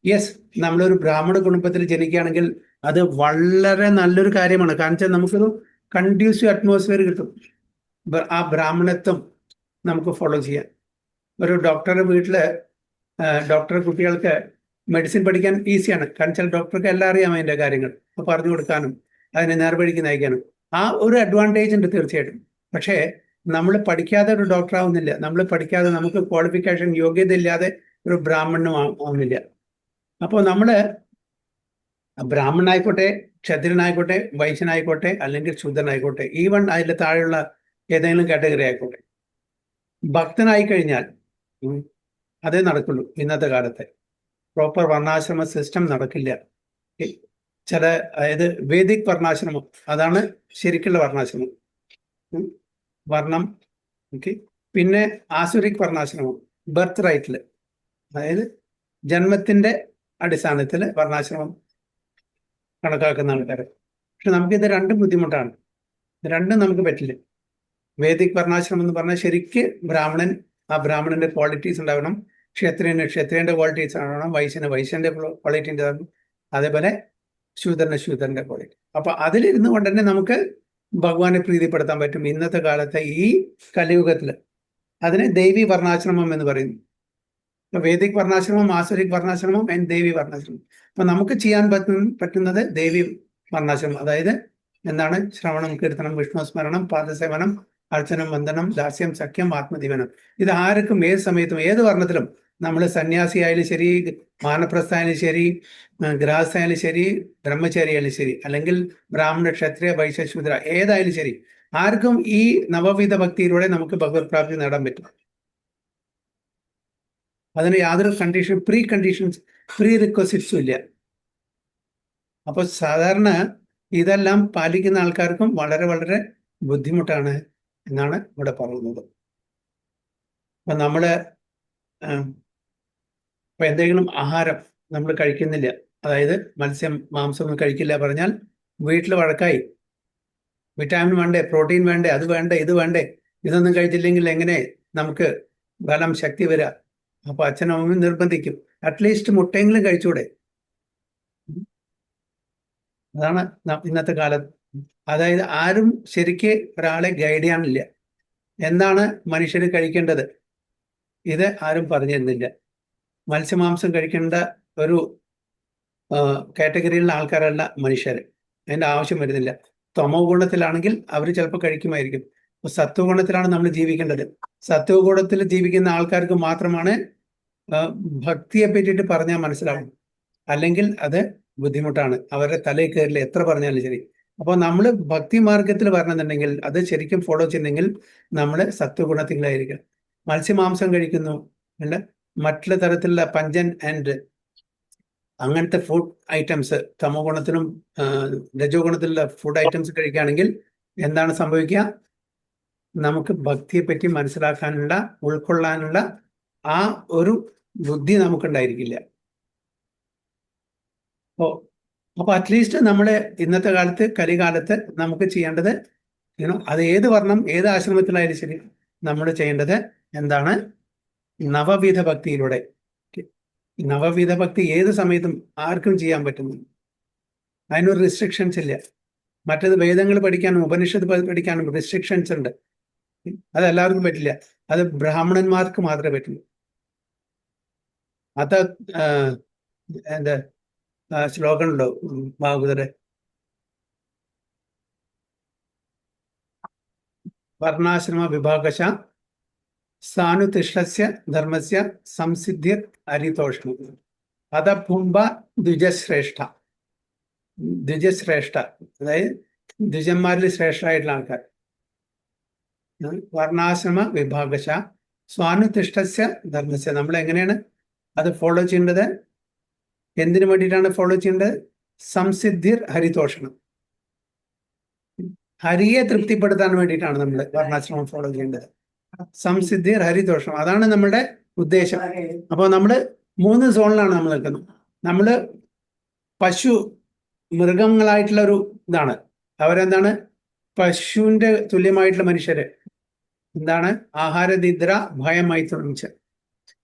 A: യെസ്, നമ്മളൊരു ബ്രാഹ്മണ കുടുംബത്തിൽ ജനിക്കുകയാണെങ്കിൽ അത് വളരെ നല്ലൊരു കാര്യമാണ്. കാരണം വെച്ചാൽ നമുക്കൊരു കൺഡ്യൂസീവ് അറ്റ്മോസ്ഫിയർ കിട്ടും. ആ ബ്രാഹ്മണത്വം നമുക്ക് ഫോളോ ചെയ്യാൻ. ഒരു ഡോക്ടറുടെ വീട്ടില് ഡോക്ടർ കുട്ടികൾക്ക് മെഡിസിൻ പഠിക്കാൻ ഈസിയാണ്. കാരണം വെച്ചാൽ ഡോക്ടർക്ക് എല്ലാം അറിയാം അതിൻ്റെ കാര്യങ്ങൾ, അപ്പോൾ പറഞ്ഞു കൊടുക്കാനും അതിനെ നേർവഴിക്ക് നയിക്കാനും ആ ഒരു അഡ്വാൻറ്റേജ് ഉണ്ട് തീർച്ചയായിട്ടും. പക്ഷേ നമ്മൾ പഠിക്കാതെ ഒരു ഡോക്ടർ ആവുന്നില്ല. നമ്മൾ പഠിക്കാതെ നമുക്ക് ക്വാളിഫിക്കേഷൻ യോഗ്യത ഇല്ലാതെ ഒരു ബ്രാഹ്മണനും ആവുന്നില്ല. അപ്പോൾ നമ്മൾ ബ്രാഹ്മണനായിക്കോട്ടെ, ക്ഷത്രിയനായിക്കോട്ടെ, വൈശ്യനായിക്കോട്ടെ, അല്ലെങ്കിൽ ശൂദ്രനായിക്കോട്ടെ, ഈവൺ അതിൻ്റെ താഴെയുള്ള ഏതെങ്കിലും കാറ്റഗറി ആയിക്കോട്ടെ, ഭക്തനായി കഴിഞ്ഞാൽ അതേ നടക്കുള്ളൂ. ഇന്നത്തെ കാലത്തെ പ്രോപ്പർ വർണ്ണാശ്രമ സിസ്റ്റം നടക്കില്ല. ചില അതായത് വേദിക് വർണ്ണാശ്രമം അതാണ് ശരിക്കുള്ള വർണ്ണാശ്രമം, വർണ്ണം. ഓക്കെ. പിന്നെ ആസുരിക് വർണ്ണാശ്രമം ബർത്ത് റൈറ്റിൽ, അതായത് ജന്മത്തിന്റെ അടിസ്ഥാനത്തിൽ വർണ്ണാശ്രമം കണക്കാക്കുന്ന ആൾക്കാർ. പക്ഷെ നമുക്കിത് രണ്ടും ബുദ്ധിമുട്ടാണ്, രണ്ടും നമുക്ക് പറ്റില്ല. വേദിക് വർണ്ണാശ്രമം എന്ന് പറഞ്ഞാൽ ശരിക്ക് ബ്രാഹ്മണൻ ആ ബ്രാഹ്മണന്റെ ക്വാളിറ്റീസ് ഉണ്ടാവണം, ക്ഷത്രിയന് ക്ഷത്രിയന്റെ ക്വാളിറ്റീസ് ഉണ്ടാവണം, വൈശ്യന് വൈശ്യന്റെ ക്വാളിറ്റി ഉണ്ടാവണം, അതേപോലെ ശൂദ്രന് ശൂദ്രന്റെ ക്വാളിറ്റി. അപ്പൊ അതിലിരുന്ന് കൊണ്ട് തന്നെ നമുക്ക് ഭഗവാനെ പ്രീതിപ്പെടുത്താൻ പറ്റും. ഇന്നത്തെ കാലത്തെ ഈ കലിയുഗത്തിൽ അതിനെ ദൈവി വർണ്ണാശ്രമം എന്ന് പറയുന്നു. വേദിക് വർണ്ണാശ്രമം, ആസുരിക് വർണ്ണാശ്രമം ആൻഡ് ദേവി വർണ്ണാശ്രമം. അപ്പൊ നമുക്ക് ചെയ്യാൻ പറ്റുന്നത് ദേവി വർണ്ണാശ്രമം. അതായത് എന്താണ്? ശ്രവണം, കീർത്തനം, വിഷ്ണു സ്മരണം, പാദസേവനം, അർച്ചനം, വന്ദനം, ദാസ്യം, സഖ്യം, ആത്മദീപനം. ഇത് ആർക്കും ഏത് സമയത്തും ഏത് വർണ്ണത്തിലും, നമ്മൾ സന്യാസി ആയാലും ശരി, വാനപ്രസ്ഥായാലും ശരി, ഗൃഹസ്ഥായാലും ശരി, ബ്രഹ്മചാരിയായാലും ശരി, അല്ലെങ്കിൽ ബ്രാഹ്മണ, ക്ഷത്രിയ, വൈശ്യ, ശൂദ്ര ഏതായാലും ശരി, ആർക്കും ഈ നവവിധ ഭക്തിയിലൂടെ നമുക്ക് ഭഗവത് പ്രാപ്തി നേടാൻ പറ്റും. അതിന് യാതൊരു പ്രീ റിക്വസിറ്റ്സും ഇല്ല. അപ്പോൾ സാധാരണ ഇതെല്ലാം പാലിക്കുന്ന ആൾക്കാർക്കും വളരെ വളരെ ബുദ്ധിമുട്ടാണ് എന്നാണ് ഇവിടെ പറയുന്നത്. അപ്പൊ നമ്മള് ഇപ്പൊ എന്തെങ്കിലും ആഹാരം നമ്മൾ കഴിക്കുന്നില്ല, അതായത് മത്സ്യം, മാംസം ഒന്നും കഴിക്കില്ല പറഞ്ഞാൽ വീട്ടിൽ വഴക്കായി. വിറ്റാമിൻ വേണ്ടേ, പ്രോട്ടീൻ വേണ്ടേ, അത് വേണ്ടേ, ഇത് വേണ്ടേ, ഇതൊന്നും കഴിച്ചില്ലെങ്കിൽ എങ്ങനെ നമുക്ക് ബലം, ശക്തി വരിക? അപ്പൊ അച്ഛനും അമ്മയും നിർബന്ധിക്കും, അറ്റ്ലീസ്റ്റ് മുട്ടയെങ്കിലും കഴിച്ചൂടെ. അതാണ് ഇന്നത്തെ കാലത്ത്. അതായത് ആരും ശരിക്ക് ഒരാളെ ഗൈഡ് ചെയ്യാനില്ല. എന്താണ് മനുഷ്യന് കഴിക്കേണ്ടത് ഇത് ആരും പറഞ്ഞു തരുന്നില്ല. മത്സ്യമാംസം കഴിക്കേണ്ട ഒരു കാറ്റഗറിയിലുള്ള ആൾക്കാരല്ല മനുഷ്യർ, അതിൻ്റെ ആവശ്യം വരുന്നില്ല. തമോ ഗുണത്തിലാണെങ്കിൽ അവർ ചിലപ്പോൾ കഴിക്കുമായിരിക്കും. അപ്പോൾ സത്വഗുണത്തിലാണ് നമ്മൾ ജീവിക്കേണ്ടത്. സത്വഗുണത്തിൽ ജീവിക്കുന്ന ആൾക്കാർക്ക് മാത്രമാണ് ഭക്തിയെ പറ്റിയിട്ട് പറഞ്ഞാൽ മനസ്സിലാവും. അല്ലെങ്കിൽ അത് ബുദ്ധിമുട്ടാണ്, അവരുടെ തലയിൽ കയറില്ല എത്ര പറഞ്ഞാലും ശരി. അപ്പോൾ നമ്മൾ ഭക്തി മാർഗത്തിൽ വരണമെന്നുണ്ടെങ്കിൽ അത് ശരിക്കും ഫോളോ ചെയ്യുന്നെങ്കിൽ നമ്മൾ സത്വഗുണത്തിലായിരിക്കണം. മത്സ്യമാംസം കഴിക്കുന്നു അല്ല, മറ്റുള്ള തരത്തിലുള്ള പഞ്ചൻ ആൻഡ് അങ്ങനത്തെ ഫുഡ് ഐറ്റംസ്, തമോ ഗുണത്തിലും രജോ ഗുണത്തിലുള്ള ഫുഡ് ഐറ്റംസ് കഴിക്കുകയാണെങ്കിൽ എന്താണ് സംഭവിക്കുക? നമുക്ക് ഭക്തിയെ പറ്റി മനസ്സിലാക്കാനുള്ള, ഉൾക്കൊള്ളാനുള്ള ആ ഒരു ബുദ്ധി നമുക്കുണ്ടായിരിക്കില്ല. അപ്പൊ അറ്റ്ലീസ്റ്റ് നമ്മള് ഇന്നത്തെ കാലത്ത്, കലികാലത്ത് നമുക്ക് ചെയ്യേണ്ടത്, അത് ഏത് വർണ്ണം, ഏത് ആശ്രമത്തിലായാലും ശരി, നമ്മൾ ചെയ്യേണ്ടത് എന്താണ്? നവവിധ ഭക്തിയിലൂടെ. നവവിധ ഭക്തി ഏത് സമയത്തും ആർക്കും ചെയ്യാൻ പറ്റുന്നു. അതിനൊരു റെസ്ട്രിക്ഷൻസ് ഇല്ല. മറ്റേത് വേദങ്ങൾ പഠിക്കാനും ഉപനിഷത്ത് പഠിക്കാനും റെസ്ട്രിക്ഷൻസ് ഉണ്ട്. അത് എല്ലാവർക്കും പറ്റില്ല. അത് ബ്രാഹ്മണന്മാർക്ക് മാത്രമേ പറ്റുള്ളൂ. അത് എന്താ ശ്ലോകം ഉണ്ടോ ഭാഗവതരെ? വർണ്ണാശ്രമ വിഭാഗശ സാനുതിഷ്ഠസ്യ ധർമ്മസ്യ സംസിദ്ധിർ അരിതോഷ്ണം അതഭുംബ ദ്വിജശ്രേഷ്ഠ. ദ്വിജശ്രേഷ്ഠ അതായത് ദ്വിജന്മാരിൽ ശ്രേഷ്ഠരായിട്ടുള്ള ആൾക്കാർ. വർണ്ണാശ്രമ വിഭാഗശ സ്വാനുതിഷ്ഠസ്യ ധർമ്മസ്യ. നമ്മൾ എങ്ങനെയാണ് അത് ഫോളോ ചെയ്യേണ്ടത്? എന്തിനു വേണ്ടിയിട്ടാണ് ഫോളോ ചെയ്യേണ്ടത്? സംസിദ്ധിർ ഹരിതോഷണം. ഹരിയെ തൃപ്തിപ്പെടുത്താൻ വേണ്ടിയിട്ടാണ് നമ്മൾ വർണ്ണാശ്രമം ഫോളോ ചെയ്യേണ്ടത്. സംസിദ്ധിർ ഹരിതോഷണം, അതാണ് നമ്മുടെ ഉദ്ദേശം. അപ്പോൾ നമ്മൾ 3 സോണിലാണ് നമ്മൾ നിൽക്കുന്നത്. നമ്മൾ പശു, മൃഗങ്ങളായിട്ടുള്ള ഒരു ഇതാണ്. അവരെന്താണ്? പശുവിന്റെ തുല്യമായിട്ടുള്ള മനുഷ്യര്. എന്താണ്? ആഹാര, നിദ്ര, ഭയം, മൈഥുനം.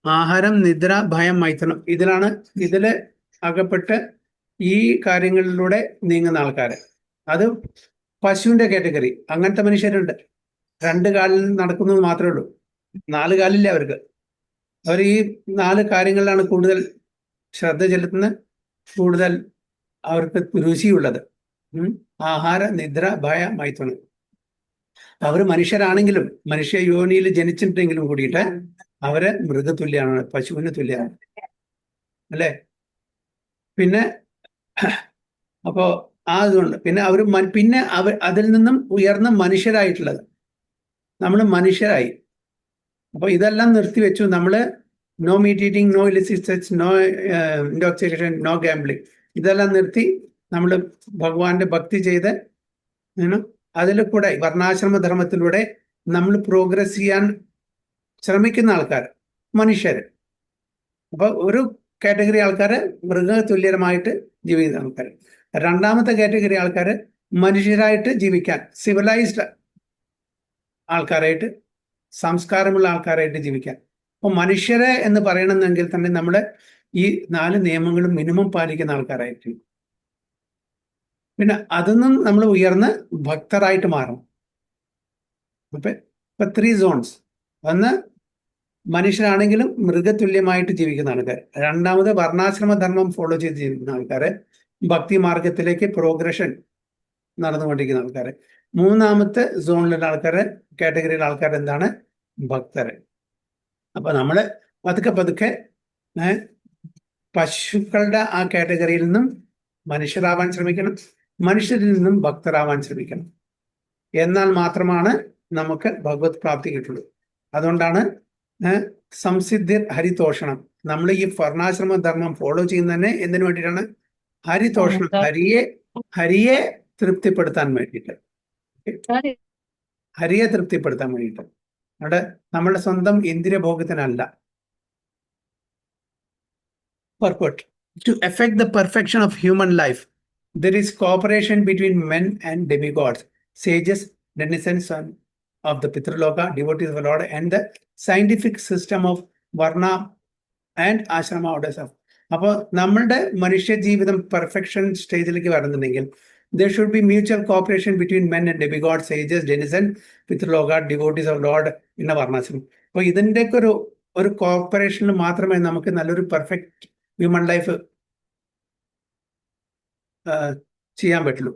A: ആഹാരം, നിദ്ര, ഭയം, മൈഥുനം, ഇതില് അകപ്പെട്ട് ഈ കാര്യങ്ങളിലൂടെ നീങ്ങുന്ന ആൾക്കാര്. അത് പശുവിന്റെ കാറ്റഗറി. അങ്ങനത്തെ മനുഷ്യരുണ്ട്. 2 കാലിൽ നടക്കുന്നത് മാത്രമേ ഉള്ളൂ, 4 കാലില്ല അവർക്ക്. അവർ ഈ 4 കാര്യങ്ങളിലാണ് കൂടുതൽ ശ്രദ്ധ ചെലുത്തുന്നത്, കൂടുതൽ അവർക്ക് രുചിയുള്ളത്. ആഹാര, നിദ്ര, ഭയ, മൈഥുനം. അവർ മനുഷ്യരാണെങ്കിലും, മനുഷ്യ യോനിയിൽ ജനിച്ചിട്ടുണ്ടെങ്കിലും കൂടിയിട്ട് അവര് മൃഗതുല്യാണ്, പശുവിന് തുല്യമാണ്, അല്ലേ? പിന്നെ അപ്പോ അതുകൊണ്ട് പിന്നെ അവർ അതിൽ നിന്നും ഉയർന്ന മനുഷ്യരായിട്ടുള്ളത്. നമ്മൾ മനുഷ്യരായി. അപ്പൊ ഇതെല്ലാം നിർത്തിവെച്ചു. നമ്മള് no meat eating, no illicit sex, no intoxication, no gambling, ഇതെല്ലാം നിർത്തി നമ്മൾ ഭഗവാന്റെ ഭക്തി ചെയ്ത് അതിൽ കൂടെ വർണ്ണാശ്രമ ധർമ്മത്തിലൂടെ നമ്മൾ പ്രോഗ്രസ് ചെയ്യാൻ ശ്രമിക്കുന്ന ആൾക്കാർ, മനുഷ്യർ. അപ്പൊ ഒരു കാറ്റഗറി ആൾക്കാര് മൃഗതുല്യമായിട്ട് ജീവിക്കുന്ന ആൾക്കാർ. രണ്ടാമത്തെ കാറ്റഗറി ആൾക്കാര് മനുഷ്യരായിട്ട് ജീവിക്കാൻ, സിവിലൈസ്ഡ് ആൾക്കാരായിട്ട്, സംസ്കാരമുള്ള ആൾക്കാരായിട്ട് ജീവിക്കാൻ. അപ്പൊ മനുഷ്യരെ എന്ന് പറയണമെന്നെങ്കിൽ തന്നെ നമ്മൾ ഈ 4 നിയമങ്ങളും മിനിമം പാലിക്കുന്ന ആൾക്കാരായിരിക്കും. പിന്നെ അതൊന്നും നമ്മൾ ഉയർന്ന് ഭക്തരായിട്ട് മാറും. ഇപ്പൊ 3 സോൺസ്. ഒന്ന്, മനുഷ്യരാണെങ്കിലും മൃഗതുല്യമായിട്ട് ജീവിക്കുന്ന ആൾക്കാർ. രണ്ടാമത്, വർണ്ണാശ്രമ ധർമ്മം ഫോളോ ചെയ്ത് ജീവിക്കുന്ന ആൾക്കാര്, ഭക്തി മാർഗത്തിലേക്ക് പ്രോഗ്രഷൻ നടന്നുകൊണ്ടിരിക്കുന്ന ആൾക്കാര്. മൂന്നാമത്തെ സോണിലുള്ള ആൾക്കാര്, കാറ്റഗറിയിലെ ആൾക്കാർ എന്താണ്? ഭക്തര്. അപ്പൊ നമ്മള് പതുക്കെ പശുക്കളുടെ ആ കാറ്റഗറിയിൽ നിന്നും മനുഷ്യരാവാൻ ശ്രമിക്കണം, മനുഷ്യരിൽ നിന്നും ഭക്തരാവാൻ ശ്രമിക്കണം. എന്നാൽ മാത്രമാണ് നമുക്ക് ഭഗവത് പ്രാപ്തി കിട്ടുള്ളൂ. അതുകൊണ്ടാണ് സംസിദ്ധിർ ഹരിതോഷണം. നമ്മൾ ഈ വർണ്ണാശ്രമ ധർമ്മം ഫോളോ ചെയ്യുന്നതന്നെ എന്തിനു വേണ്ടിയിട്ടാണ്? ഹരിതോഷണം, ഹരിയെ തൃപ്തിപ്പെടുത്താൻ വേണ്ടിയിട്ട്, ഹരിയെ തൃപ്തിപ്പെടുത്താൻ വേണ്ടിയിട്ട്. അവിടെ നമ്മുടെ സ്വന്തം ഇന്ദ്രിയഭോഗത്തിനല്ല. Purport. To effect the perfection of human life, there is cooperation between men and demigods, sages, denizens of the Pitraloka, devotees of the Lord, and the scientific system of Varna and Ashrama orders of. അപ്പോൾ നമ്മളുടെ മനുഷ്യ ജീവിതം പെർഫെക്ഷൻ സ്റ്റേജിലേക്ക് വരുന്നുണ്ടെങ്കിൽ there should be mutual cooperation between men and demigods, sages, denizens, Pitraloka, devotees of Lord in a Varnashram. അപ്പോൾ ഇതിൻ്റെയൊക്കെ ഒരു കോപ്പറേഷനിൽ മാത്രമേ നമുക്ക് നല്ലൊരു പെർഫെക്റ്റ് ഹ്യൂമൻ ലൈഫ് ചെയ്യാൻ പറ്റുള്ളൂ,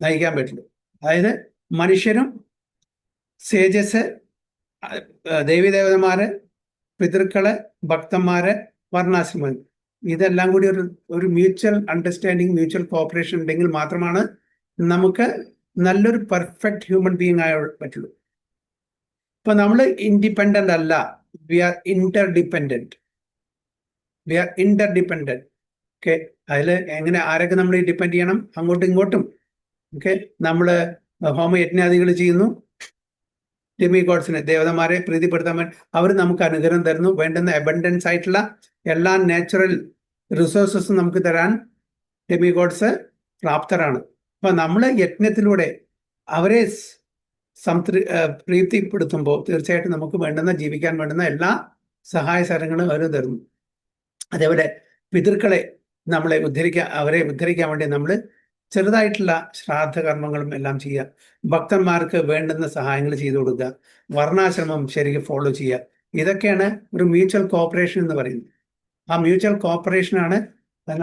A: നയിക്കാൻ പറ്റുള്ളൂ. അതായത് മനുഷ്യരും, സേജസ്, ദേവീദേവതമാര്, പിതൃക്കള്, ഭക്തന്മാര്, വർണ്ണാശ്രമം, ഇതെല്ലാം കൂടി ഒരു മ്യൂച്വൽ അണ്ടർസ്റ്റാൻഡിങ്, മ്യൂച്വൽ കോപ്പറേഷൻ ഉണ്ടെങ്കിൽ മാത്രമാണ് നമുക്ക് നല്ലൊരു പെർഫെക്റ്റ് ഹ്യൂമൻ ബീങ് ആയ പറ്റുള്ളൂ. ഇപ്പൊ നമ്മൾ ഇൻഡിപെൻഡന്റ് അല്ല, വി ആർ ഇന്റർഡിപെൻഡന്റ്. ഓക്കെ, അതിൽ എങ്ങനെ ആരൊക്കെ നമ്മൾ ഡിപ്പെൻഡ് ചെയ്യണം? അങ്ങോട്ടും ഇങ്ങോട്ടും. ഓക്കെ, നമ്മൾ ഹോമയജ്ഞാദികൾ ചെയ്യുന്നു, ഡെമിഗോഡ്സിനെ, ദേവതമാരെ പ്രീതിപ്പെടുത്താൻ വേണ്ടി അവർ നമുക്ക് അനുഗ്രഹം തരുന്നു. വേണ്ടുന്ന അബണ്ടൻസ് ആയിട്ടുള്ള എല്ലാ നാച്ചുറൽ റിസോഴ്സസും നമുക്ക് തരാൻ ഡെമിഗോഡ്സ് പ്രാപ്തരാണ്. അപ്പൊ നമ്മൾ യജ്ഞത്തിലൂടെ അവരെ പ്രീതിപ്പെടുത്തുമ്പോൾ തീർച്ചയായിട്ടും നമുക്ക് വേണ്ടുന്ന, ജീവിക്കാൻ വേണ്ടുന്ന എല്ലാ സഹായ സഹകരണങ്ങളും അവർ തരുന്നു. അതേപോലെ പിതൃക്കളെ അവരെ ഉദ്ധരിക്കാൻ വേണ്ടി നമ്മൾ ചെറുതായിട്ടുള്ള ശ്രാദ്ധകർമ്മങ്ങളും എല്ലാം ചെയ്യുക. ഭക്തന്മാർക്ക് വേണ്ടുന്ന സഹായങ്ങൾ ചെയ്തു കൊടുക്കുക. വർണ്ണാശ്രമം ശരിക്കും ഫോളോ ചെയ്യുക. ഇതൊക്കെയാണ് ഒരു മ്യൂച്വൽ കോഓപ്പറേഷൻ എന്ന് പറയുന്നത്. ആ മ്യൂച്വൽ കോഓപ്പറേഷനാണ്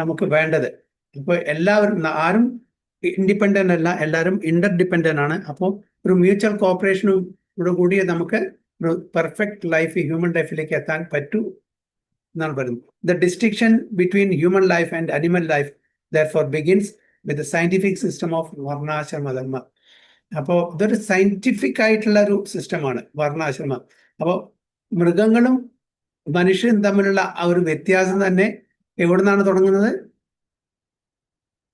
A: നമുക്ക് വേണ്ടത്. ഇപ്പോൾ എല്ലാവരും, ആരും ഇൻഡിപെൻഡൻ്റ് അല്ല, എല്ലാവരും ഇന്റർഡിപെൻഡൻ്റ് ആണ്. അപ്പോൾ ഒരു മ്യൂച്വൽ കോഓപ്പറേഷനോട് കൂടി നമുക്ക് ഒരു പെർഫെക്റ്റ് ലൈഫ്, ഹ്യൂമൻ ലൈഫിലേക്ക് എത്താൻ പറ്റൂ എന്നാണ് പറയുന്നത്. The distinction between human life and animal life therefore begins with the scientific system of വർണ്ണാശ്രമ ധർമ്മ. അപ്പോൾ ഇതൊരു സയന്റിഫിക് ആയിട്ടുള്ള ഒരു സിസ്റ്റമാണ് വർണ്ണാശ്രമം. അപ്പോൾ മൃഗങ്ങളും മനുഷ്യരും തമ്മിലുള്ള ആ ഒരു വ്യത്യാസം തന്നെ എവിടെ നിന്നാണ് തുടങ്ങുന്നത്?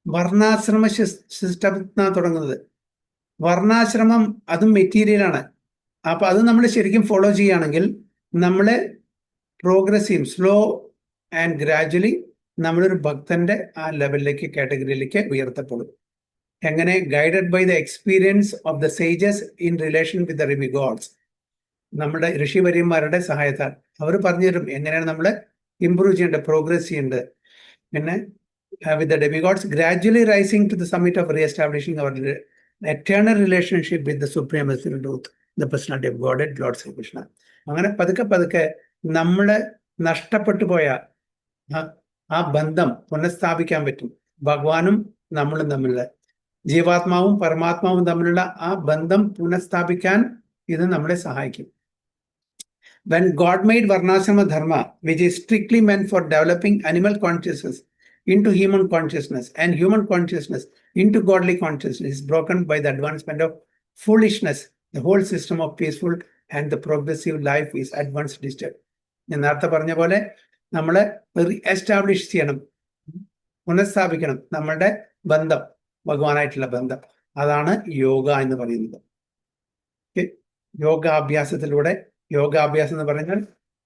A: വർണ്ണാശ്രമ സിസ്റ്റത്തിനാണ് തുടങ്ങുന്നത്. വർണ്ണാശ്രമം അതും മെറ്റീരിയലാണ്. അപ്പൊ അത് നമ്മൾ ശരിക്കും ഫോളോ ചെയ്യുകയാണെങ്കിൽ നമ്മൾ പ്രോഗ്രസീവ്, സ്ലോ ആൻഡ് ഗ്രാജുവലി നമ്മളൊരു ഭക്തന്റെ ആ ലെവലിലേക്ക്, കാറ്റഗറിയിലേക്ക് ഉയർത്തപ്പെടും. എങ്ങനെ? Guided by the experience of the sages in relation with the demigods. നമ്മുടെ ഋഷിവര്യന്മാരുടെ സഹായത്താൽ അവർ പറഞ്ഞുതരും എങ്ങനെയാണ് നമ്മൾ ഇംപ്രൂവ് ചെയ്യേണ്ടത്, പ്രോഗ്രസ് ചെയ്യേണ്ടത്. പിന്നെ with the demigods gradually rising to the summit of re-establishing our eternal relationship with the supreme truth, the personality of Godhead, Lord Sri Krishna. അങ്ങനെ പതുക്കെ പതുക്കെ നമ്മള് നഷ്ടപ്പെട്ടു പോയ ആ ബന്ധം പുനഃസ്ഥാപിക്കാൻ പറ്റും. ഭഗവാനും നമ്മളും തമ്മിലുള്ള, ജീവാത്മാവും പരമാത്മാവും തമ്മിലുള്ള ആ ബന്ധം പുനഃസ്ഥാപിക്കാൻ ഇത് നമ്മളെ സഹായിക്കും. When God made Varnashrama Dharma, which is strictly meant for developing animal consciousness into human consciousness and human consciousness into godly consciousness, is broken by the advancement of foolishness. The whole system of peaceful and the progressive life is at once disturbed. ഞാൻ നേരത്തെ പറഞ്ഞ പോലെ നമ്മൾ എസ്റ്റാബ്ലിഷ് ചെയ്യണം, പുനഃസ്ഥാപിക്കണം നമ്മളുടെ ബന്ധം, ഭഗവാനായിട്ടുള്ള ബന്ധം. അതാണ് യോഗ എന്ന് പറയുന്നത്. യോഗാഭ്യാസത്തിലൂടെ, യോഗാഭ്യാസം എന്ന് പറഞ്ഞാൽ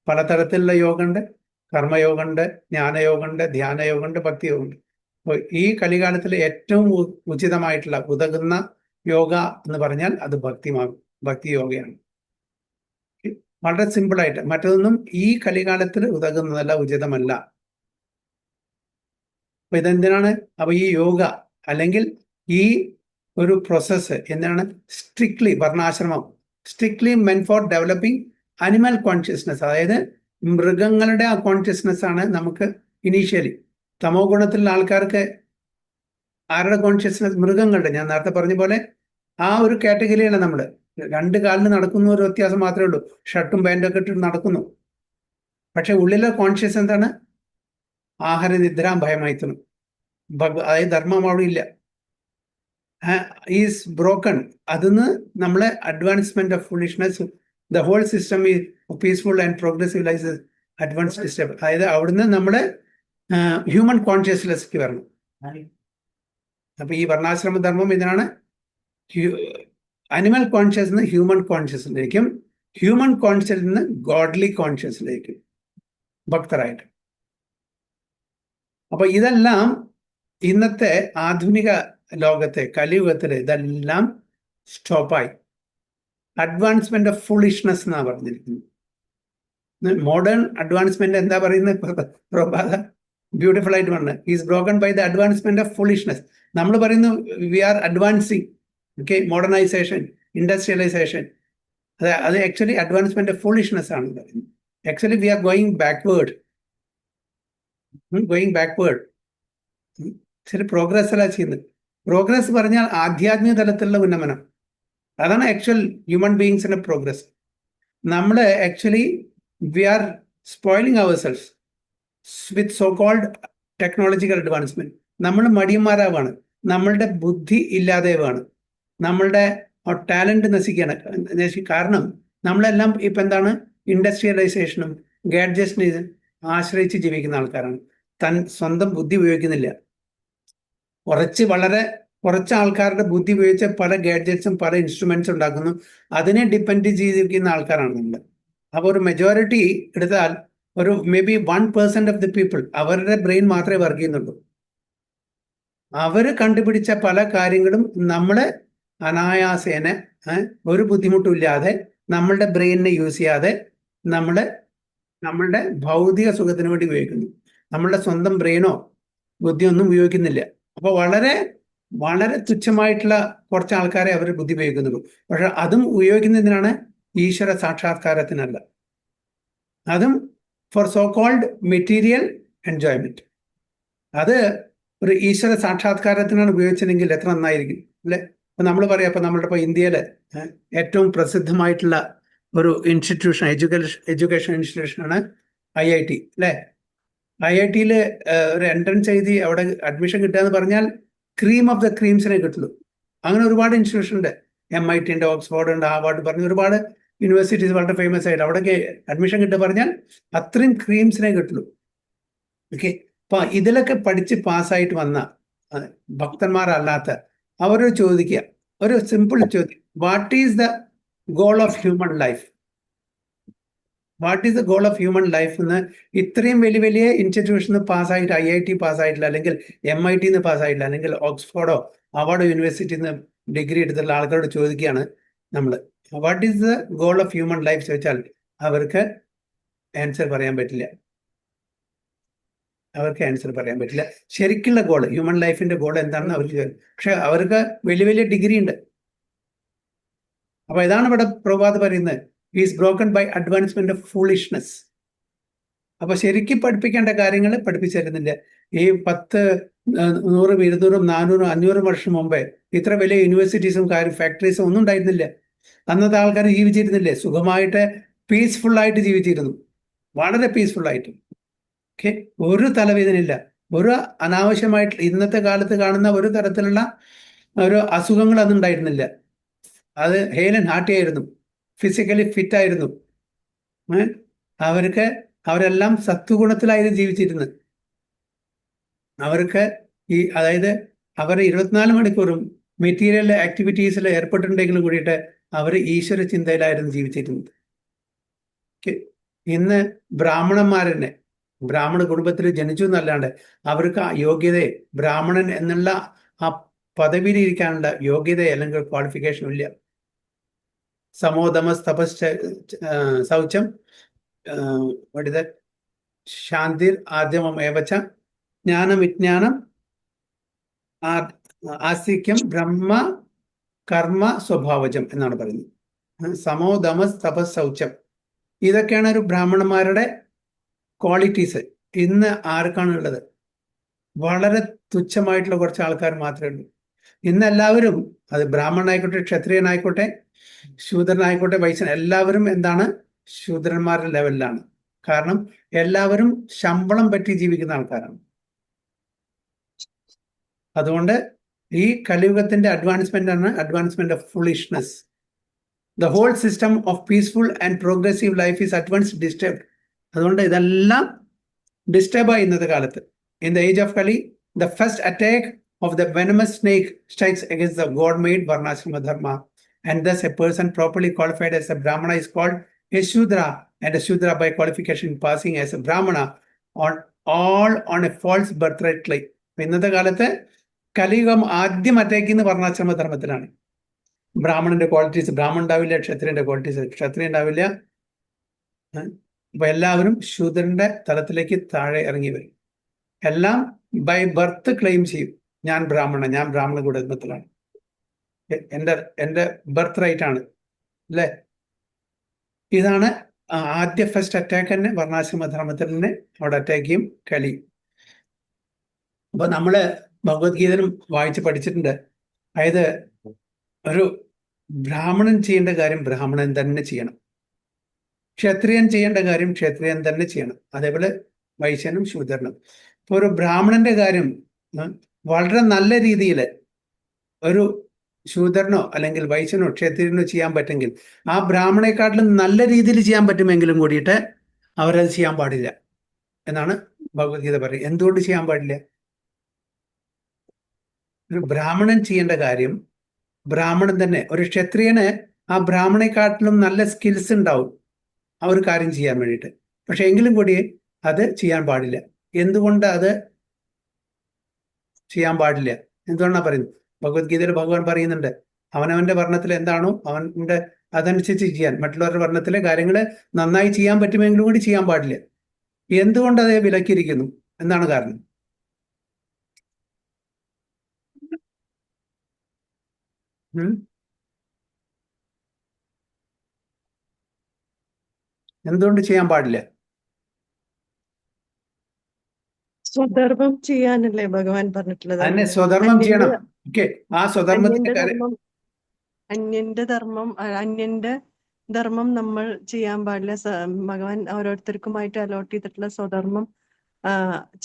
A: പലതരത്തിലുള്ള യോഗമുണ്ട്. കർമ്മയോഗമുണ്ട്, ജ്ഞാനയോഗമുണ്ട്, ധ്യാനയോഗമുണ്ട്, ഭക്തിയോഗമുണ്ട്. അപ്പോൾ ഈ കലികാലത്തിൽ ഏറ്റവും ഉചിതമായിട്ടുള്ള ഉതകുന്ന യോഗ എന്ന് പറഞ്ഞാൽ അത് ഭക്തി യോഗയാണ്. വളരെ സിമ്പിളായിട്ട്, മറ്റൊന്നും ഈ കലികാലത്തിൽ ഉതകുന്നതല്ല, ഉചിതമല്ല. അപ്പൊ ഇതെന്തിനാണ്? അപ്പൊ ഈ യോഗ അല്ലെങ്കിൽ ഈ ഒരു പ്രോസസ്സ് എന്താണ്? സ്ട്രിക്ട്ലി വർണ്ണാശ്രമം, strictly men for developing animal consciousness. അതായത് മൃഗങ്ങളുടെ ആ കോൺഷ്യസ്നെസ് ആണ് നമുക്ക് ഇനീഷ്യലി. തമോ ഗുണത്തിലുള്ള ആൾക്കാർക്ക് ആരുടെ കോൺഷ്യസ്നെസ്? മൃഗങ്ങളുടെ. ഞാൻ നേരത്തെ പറഞ്ഞ പോലെ ആ ഒരു കാറ്റഗറിയാണ് നമ്മൾ. രണ്ട് കാലിന് നടക്കുന്ന ഒരു വ്യത്യാസം മാത്രമേ ഉള്ളൂ. ഷർട്ടും പാൻറ്റും ഒക്കെ ഇട്ടിട്ട് നടക്കുന്നു. പക്ഷെ ഉള്ളിലെ കോൺഷ്യസ് എന്താണ്? ആഹാര നിദ്രാം ഭയമായിത്തണം. അതായത് ധർമ്മം അവിടെ ഇല്ല, ഈസ് ബ്രോക്കൺ. അതിന്ന് നമ്മളെ advancement of foolishness, the whole system is peaceful and progressive life advanced step. അതായത് അവിടുന്ന് നമ്മള് ഹ്യൂമൻ കോൺഷ്യസ്നെസ്സിലേക്ക് വരണം. അപ്പൊ ഈ വർണ്ണാശ്രമ ധർമ്മം ഇതിനാണ്. അനിമൽ കോൺഷ്യസ് ഹ്യൂമൻ കോൺഷ്യസിലേക്കും, ഹ്യൂമൻ കോൺഷ്യസിൽ നിന്ന് ഗോഡ്ലി കോൺഷ്യസിലേക്കും ഭക്തരായിട്ട്. അപ്പൊ ഇതെല്ലാം ഇന്നത്തെ ആധുനിക ലോകത്തെ, കലിയുഗത്തിൽ ഇതെല്ലാം സ്റ്റോപ്പായി. അഡ്വാൻസ്മെന്റ് ഓഫ് ഫുളിഷ്നെസ് എന്നാണ് പറഞ്ഞിരിക്കുന്നത്. മോഡേൺ അഡ്വാൻസ്മെന്റ് എന്താ പറയുന്നത്? പ്രഭാത ബ്യൂട്ടിഫുൾ ആയിട്ട് പറഞ്ഞത്, is broken by the advancement of foolishness. നമ്മൾ പറയുന്നു we are advancing. Okay, modernisation, industrialisation, അത് ആക്ച്വലി അഡ്വാൻസ്മെന്റ് ഓഫ് ഫുളിഷ്നെസ് ആണ് പറയുന്നത്. Actually we are going backward. ശരി, പ്രോഗ്രസ് അല്ല ചെയ്യുന്നത്. പ്രോഗ്രസ് പറഞ്ഞാൽ ആധ്യാത്മിക തലത്തിലുള്ള ഉന്നമനം. അതാണ് ആക്ച്വൽ ഹ്യൂമൻ ബീയിങ്സിന്റെ പ്രോഗ്രസ്. നമ്മൾ actually we are spoiling our self with so called technological advancement. നമ്മൾ മടിയന്മാരാവാണ്, നമ്മളുടെ ബുദ്ധി ഇല്ലാതെയാണ്, നമ്മളുടെ ടാലന്റ് നശിക്കുകയാണ്. കാരണം നമ്മളെല്ലാം ഇപ്പം എന്താണ്? ഇൻഡസ്ട്രിയലൈസേഷനും ഗാഡ്ജറ്റ്സിനും ആശ്രയിച്ച് ജീവിക്കുന്ന ആൾക്കാരാണ്. സ്വന്തം ബുദ്ധി ഉപയോഗിക്കുന്നില്ല. വളരെ കുറച്ച് ആൾക്കാരുടെ ബുദ്ധി ഉപയോഗിച്ച് പല ഗാഡ്ജറ്റ്സും പല ഇൻസ്ട്രുമെന്റ്സ് ഉണ്ടാക്കുന്നു. അതിനെ ഡിപ്പെൻഡ് ചെയ്തിരിക്കുന്ന ആൾക്കാരാണ് നമ്മൾ. അപ്പോൾ ഒരു മെജോറിറ്റി എടുത്താൽ ഒരു may be 1% of the people അവരുടെ ബ്രെയിൻ മാത്രമേ വർക്ക് ചെയ്യുന്നുള്ളൂ. അവർ കണ്ടുപിടിച്ച പല കാര്യങ്ങളും നമ്മളെ അനായാസേന ഒരു ബുദ്ധിമുട്ടുമില്ലാതെ നമ്മളുടെ ബ്രെയിനിനെ യൂസ് ചെയ്യാതെ നമ്മളുടെ ഭൗതിക സുഖത്തിന് വേണ്ടി ഉപയോഗിക്കുന്നു. നമ്മളുടെ സ്വന്തം ബ്രെയിനോ ബുദ്ധിയോ ഒന്നും ഉപയോഗിക്കുന്നില്ല. അപ്പോൾ വളരെ വളരെ തുച്ഛമായിട്ടുള്ള കുറച്ച് ആൾക്കാരെ അവർ ബുദ്ധി ഉപയോഗിക്കുന്നുള്ളൂ. പക്ഷെ അതും ഉപയോഗിക്കുന്നതിനാണ് ഈശ്വര സാക്ഷാത്കാരത്തിനല്ല. അതും for so called material enjoyment. അത് ഒരു ഈശ്വര സാക്ഷാത്കാരത്തിനാണ് ഉപയോഗിച്ചതെങ്കിൽ എത്ര നന്നായിരിക്കും അല്ലെ? അപ്പൊ നമ്മൾ പറയാം, ഇപ്പൊ നമ്മളുടെ ഇപ്പോൾ ഇന്ത്യയിലെ ഏറ്റവും പ്രസിദ്ധമായിട്ടുള്ള ഒരു ഇൻസ്റ്റിറ്റ്യൂഷൻ, എഡ്യൂക്കേഷൻ ഇൻസ്റ്റിറ്റ്യൂഷനാണ് IIT അല്ലെ? IIT-യിൽ ഒരു എൻട്രൻസ് എഴുതി അവിടെ അഡ്മിഷൻ കിട്ടുക എന്ന് പറഞ്ഞാൽ ക്രീം ഓഫ് ദ ക്രീംസിനെ കിട്ടുള്ളൂ. അങ്ങനെ ഒരുപാട് ഇൻസ്റ്റിറ്റ്യൂഷൻ ഉണ്ട്. MIT ഉണ്ട്, ഓക്സ്ഫോർഡ് ഉണ്ട്, ഹാർവാർഡ് പറഞ്ഞ ഒരുപാട് യൂണിവേഴ്സിറ്റീസ് വളരെ ഫേമസ് ആയിട്ട് അവിടെയൊക്കെ അഡ്മിഷൻ കിട്ടുക പറഞ്ഞാൽ അത്രയും ക്രീംസിനെ കിട്ടുള്ളൂ. ഓക്കെ, അപ്പൊ ഇതിലൊക്കെ പഠിച്ച് പാസ്സായിട്ട് വന്ന ഭക്തന്മാരല്ലാത്ത അവരോട് ചോദിക്കുക ഒരു സിമ്പിൾ ചോദ്യം, what is the goal of human life? What is the goal of human life എന്ന് ഇത്രയും വലിയ വലിയ ഇൻസ്റ്റിറ്റ്യൂഷനിൽ പാസ്സായിട്ട് IIT പാസ്സായിട്ടില്ല, അല്ലെങ്കിൽ MIT പാസ്സായിട്ടില്ല, അല്ലെങ്കിൽ ഓക്സ്ഫോർഡോ ഹാർവാർഡ് യൂണിവേഴ്സിറ്റിയിൽ നിന്ന് ഡിഗ്രി എടുത്തുള്ള ആൾക്കാരോട് ചോദിക്കുകയാണ് നമ്മൾ, what is the goal of human life ചോദിച്ചാൽ അവർക്ക് ആൻസർ പറയാൻ പറ്റില്ല. ശരിക്കുള്ള ഗോൾ, ഹ്യൂമൻ ലൈഫിന്റെ ഗോൾ എന്താണെന്ന് അവർ ചോദിക്കും. പക്ഷെ അവർക്ക് വലിയ വലിയ ഡിഗ്രി ഉണ്ട്. അപ്പൊ ഇതാണ് ഇവിടെ പ്രഭാത് പറയുന്നത്, is broken by advancement of foolishness. അപ്പൊ ശരിക്കും പഠിപ്പിക്കേണ്ട കാര്യങ്ങൾ പഠിപ്പിച്ചു തരുന്നില്ല. ഈ 10, 100, 200, 400, 500 വർഷം മുമ്പേ ഇത്ര വലിയ യൂണിവേഴ്സിറ്റീസും ഫാക്ടറീസും ഒന്നും ഉണ്ടായിരുന്നില്ല. അന്നത്തെ ആൾക്കാർ ജീവിച്ചിരുന്നില്ലേ? സുഖമായിട്ട് പീസ്ഫുൾ ആയിട്ട് ജീവിച്ചിരുന്നു, വളരെ പീസ്ഫുൾ ആയിട്ട്. ഓക്കെ, ഒരു തലവേദനയില്ല, ഒരു അനാവശ്യമായിട്ട് ഇന്നത്തെ കാലത്ത് കാണുന്ന ഒരു തരത്തിലുള്ള ഒരു അസുഖങ്ങൾ അന്ന് ഉണ്ടായിരുന്നില്ല. അത് ഹെയിൽ ആൻഡ് ഹാർട്ടി ആയിരുന്നു, ഫിസിക്കലി ഫിറ്റ് ആയിരുന്നു. അവരെല്ലാം സത്വഗുണത്തിലായിരുന്നു ജീവിച്ചിരുന്നത്. അവർക്ക് അതായത് അവർ 24 മണിക്കൂറും മെറ്റീരിയൽ ആക്ടിവിറ്റീസിൽ ഏർപ്പെട്ടിട്ടുണ്ടെങ്കിലും കൂടിയിട്ട് അവർ ഈശ്വര ചിന്തയിലായിരുന്നു ജീവിച്ചിരുന്നത്. ഇന്ന് ബ്രാഹ്മണന്മാരെന്നെ ബ്രാഹ്മണ കുടുംബത്തിൽ ജനിച്ചു എന്നല്ലാണ്ട് അവർക്ക് ആ യോഗ്യതയെ, ബ്രാഹ്മണൻ എന്നുള്ള ആ പദവിയിൽ ഇരിക്കാനുള്ള യോഗ്യത അല്ലെങ്കിൽ ക്വാളിഫിക്കേഷനും ഇല്ല. സമോദമസ് തപസ് ശൗചം ശാന്തിർ ആദ്യമം ഏവച്ച ജ്ഞാനം വിജ്ഞാനം ആസ്തിക്യം ബ്രഹ്മ കർമ്മ സ്വഭാവജം എന്നാണ് പറയുന്നത്. സമോദമസ് തപസ് ശൗചം, ഇതൊക്കെയാണ് ഒരു ബ്രാഹ്മണന്മാരുടെ ക്വാളിറ്റീസ്. ഇന്ന് ആർക്കാണ് ഉള്ളത്? വളരെ തുച്ഛമായിട്ടുള്ള കുറച്ച് ആൾക്കാർ മാത്രമേ ഉള്ളൂ. ഇന്ന് എല്ലാവരും, അത് ബ്രാഹ്മണനായിക്കോട്ടെ, ക്ഷത്രിയനായിക്കോട്ടെ, ശൂദ്രനായിക്കോട്ടെ, വൈശ്യൻ, എല്ലാവരും എന്താണ്? ശൂദ്രന്മാരുടെ ലെവലിലാണ്. കാരണം എല്ലാവരും ശമ്പളം പറ്റി ജീവിക്കുന്ന ആൾക്കാരാണ്. അതുകൊണ്ട് ഈ കലിയുഗത്തിന്റെ അഡ്വാൻസ്മെന്റ് ആണ് advancement of foolishness. The whole system of peaceful and progressive life is advance disturbed. അതുകൊണ്ട് ഇതെല്ലാം ഡിസ്റ്റർബായി ഇന്നത്തെ കാലത്ത്. In the age of Kali, the first attack of the venomous snake strikes against the God-made Varnashrama Dharma, and thus a person properly qualified as a Brahmana is called a Shudra, and a Shudra by qualification passing as a Brahmana all on a false birthright claim. ഇന്നത്തെ കാലത്ത് കലിയുഗം ആദ്യം അറ്റാക്ക് ചെയ്യുന്ന വർണ്ണാശ്രമ ധർമ്മത്തിലാണ്. ബ്രാഹ്മണന്റെ ക്വാളിറ്റീസ് ബ്രാഹ്മൺ ഉണ്ടാവില്ല, ക്ഷത്രിയന്റെ ക്വാളിറ്റീസ് ക്ഷത്രിയ ഉണ്ടാവില്ല. അപ്പൊ എല്ലാവരും ശൂദ്രന്റെ തലത്തിലേക്ക് താഴെ ഇറങ്ങി വരും. എല്ലാം ബൈ ബർത്ത് ക്ലെയിം ചെയ്യും, ഞാൻ ബ്രാഹ്മണ കുടുംബത്തിലാണ്, എൻ്റെ ബർത്ത് റൈറ്റ് ആണ് അല്ലേ? ഇതാണ് ആദ്യ ഫസ്റ്റ് അറ്റാക്ക് തന്നെ വർണ്ണാശ്രമ ധർമ്മത്തിൽ തന്നെ അവിടെ അറ്റാക്ക് ചെയ്യും കലി. അപ്പൊ നമ്മള് ഭഗവത്ഗീതയിലും വായിച്ച് പഠിച്ചിട്ടുണ്ട്. അതായത് ഒരു ബ്രാഹ്മണൻ ചെയ്യേണ്ട കാര്യം ബ്രാഹ്മണൻ തന്നെ ചെയ്യണം, ക്ഷത്രിയൻ ചെയ്യേണ്ട കാര്യം ക്ഷത്രിയൻ തന്നെ ചെയ്യണം, അതേപോലെ വൈശ്യനും ശൂദ്രനും. ഇപ്പൊ ഒരു ബ്രാഹ്മണന്റെ കാര്യം വളരെ നല്ല രീതിയിൽ ഒരു ശൂദ്രനോ അല്ലെങ്കിൽ വൈശ്യനോ ക്ഷത്രിയനോ ചെയ്യാൻ പറ്റുമെങ്കിൽ ആ ബ്രാഹ്മണേക്കാട്ടിലും നല്ല രീതിയിൽ ചെയ്യാൻ പറ്റുമെങ്കിലും കൂടിയിട്ട് അവരത് ചെയ്യാൻ പാടില്ല എന്നാണ് ഭഗവത്ഗീത പറയുന്നത്. എന്തുകൊണ്ട് ചെയ്യാൻ പാടില്ല? ഒരു ബ്രാഹ്മണൻ ചെയ്യേണ്ട കാര്യം ബ്രാഹ്മണൻ തന്നെ. ഒരു ക്ഷത്രിയന് ആ ബ്രാഹ്മണേക്കാട്ടിലും നല്ല സ്കിൽസ് ഉണ്ടാവും ആ ഒരു കാര്യം ചെയ്യാൻ വേണ്ടിയിട്ട്. പക്ഷെ എങ്കിലും കൂടി അത് ചെയ്യാൻ പാടില്ല. എന്തുകൊണ്ട് അത് ചെയ്യാൻ പാടില്ല? എന്തുകൊണ്ടാണ് പറയുന്നത്? ഭഗവത്ഗീതയിൽ ഭഗവാൻ പറയുന്നുണ്ട്, അവനവന്റെ വർണ്ണത്തിൽ എന്താണോ അവന്റെ അതനുസരിച്ച് ചെയ്യാൻ. മറ്റുള്ളവരുടെ വർണ്ണത്തിലെ കാര്യങ്ങൾ നന്നായി ചെയ്യാൻ പറ്റുമെങ്കിലും കൂടി ചെയ്യാൻ പാടില്ല. എന്തുകൊണ്ട് അത് വിലക്കിയിരിക്കുന്നു? എന്താണ് കാരണം? ഉം? എന്തുകൊണ്ട് ചെയ്യാൻ പാടില്ല?
D: സ്വധർമ്മം ചെയ്യാനല്ലേ ഭഗവാൻ പറഞ്ഞിട്ടുള്ളത്?
A: അതിനെ സ്വധർമ്മം ചെയ്യണം. ഓക്കെ, ആ സ്വധർമ്മത്തിന്റെ കാര്യം
D: അന്യന്റെ ധർമ്മം നമ്മൾ ചെയ്യാൻ പാടില്ല. ഭഗവാൻ ഓരോരുത്തർക്കുമായിട്ട് അലോട്ട് ചെയ്തിട്ടുള്ള സ്വധർമ്മം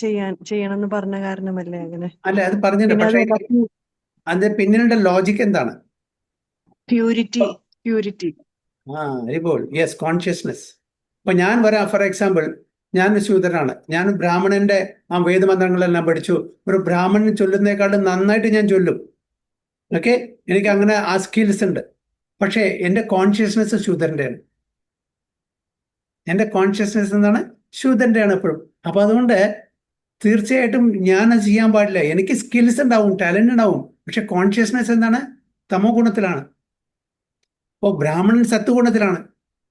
D: ചെയ്യണം എന്ന് പറഞ്ഞ കാരണമല്ലേ അങ്ങനെ?
A: അല്ല, അത് പറഞ്ഞിട്ടുണ്ട്. പക്ഷേ അതിന്റെ പിന്നിലുള്ള ലോജിക് എന്താണ്?
D: പ്യൂരിറ്റി.
A: ഇപ്പോൾ യെസ്, കോൺഷ്യസ്നെസ്. ഇപ്പൊ ഞാൻ വരാം, ഫോർ എക്സാമ്പിൾ, ഞാൻ ശൂദ്രനാണ്, ഞാൻ ബ്രാഹ്മണന്റെ ആ വേദമന്ത്രങ്ങളെല്ലാം പഠിച്ചു. ഒരു ബ്രാഹ്മണൻ ചൊല്ലുന്നേക്കാളും നന്നായിട്ട് ഞാൻ ചൊല്ലും. ഓക്കെ, എനിക്ക് അങ്ങനെ ആ സ്കിൽസ് ഉണ്ട്. പക്ഷേ എൻ്റെ കോൺഷ്യസ്നെസ് ശൂദ്രൻ്റെയാണ്. എൻ്റെ കോൺഷ്യസ്നെസ് എന്താണ്? ശൂദ്രൻ്റെയാണ് എപ്പോഴും. അപ്പൊ അതുകൊണ്ട് തീർച്ചയായിട്ടും ഞാൻ അത് ചെയ്യാൻ പാടില്ല. എനിക്ക് സ്കിൽസ് ഉണ്ടാവും, ടാലന്റ് ഉണ്ടാവും, പക്ഷെ കോൺഷ്യസ്നെസ് എന്താണ്? തമോ ഗുണത്തിലാണ്. അപ്പോൾ ബ്രാഹ്മണൻ സത്വഗുണത്തിലാണ്.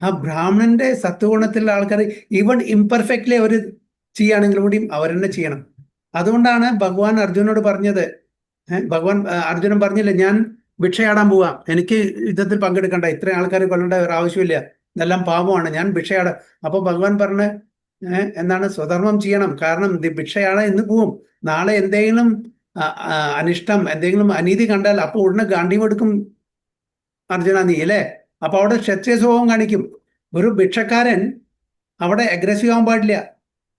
A: ആ ബ്രാഹ്മണന്റെ സത്വഗുണത്തിലുള്ള ആൾക്കാർ ഈവൺ ഇംപെർഫെക്റ്റ്ലി അവർ ചെയ്യുകയാണെങ്കിലും കൂടിയും അവരെന്നെ ചെയ്യണം. അതുകൊണ്ടാണ് ഭഗവാൻ അർജുനോട് പറഞ്ഞത്, അർജുനൻ പറഞ്ഞില്ല, ഞാൻ ഭിക്ഷയാടാൻ പോവാം, എനിക്ക് യുദ്ധത്തിൽ പങ്കെടുക്കണ്ട, ഇത്രയും ആൾക്കാർ കൊല്ലേണ്ട ഒരു ആവശ്യമില്ല, ഇതെല്ലാം പാപമാണ്, ഞാൻ ഭിക്ഷയാടാം. അപ്പൊ ഭഗവാൻ പറഞ്ഞ് എന്താണ്? സ്വധർമ്മം ചെയ്യണം. കാരണം ഭിക്ഷയാടാൻ ഇന്ന് പോവും, നാളെ എന്തെങ്കിലും അനിഷ്ടം, എന്തെങ്കിലും അനീതി കണ്ടാൽ അപ്പൊ ഉടനെ ഗാന്ധി കൊടുക്കും അർജുന നീ, അല്ലേ? അപ്പൊ അവിടെ ക്ഷത്രിയ സ്വഭാവം കാണിക്കും. ഒരു ഭിക്ഷക്കാരൻ അവിടെ അഗ്രസീവ് ആവാൻ പാടില്ല,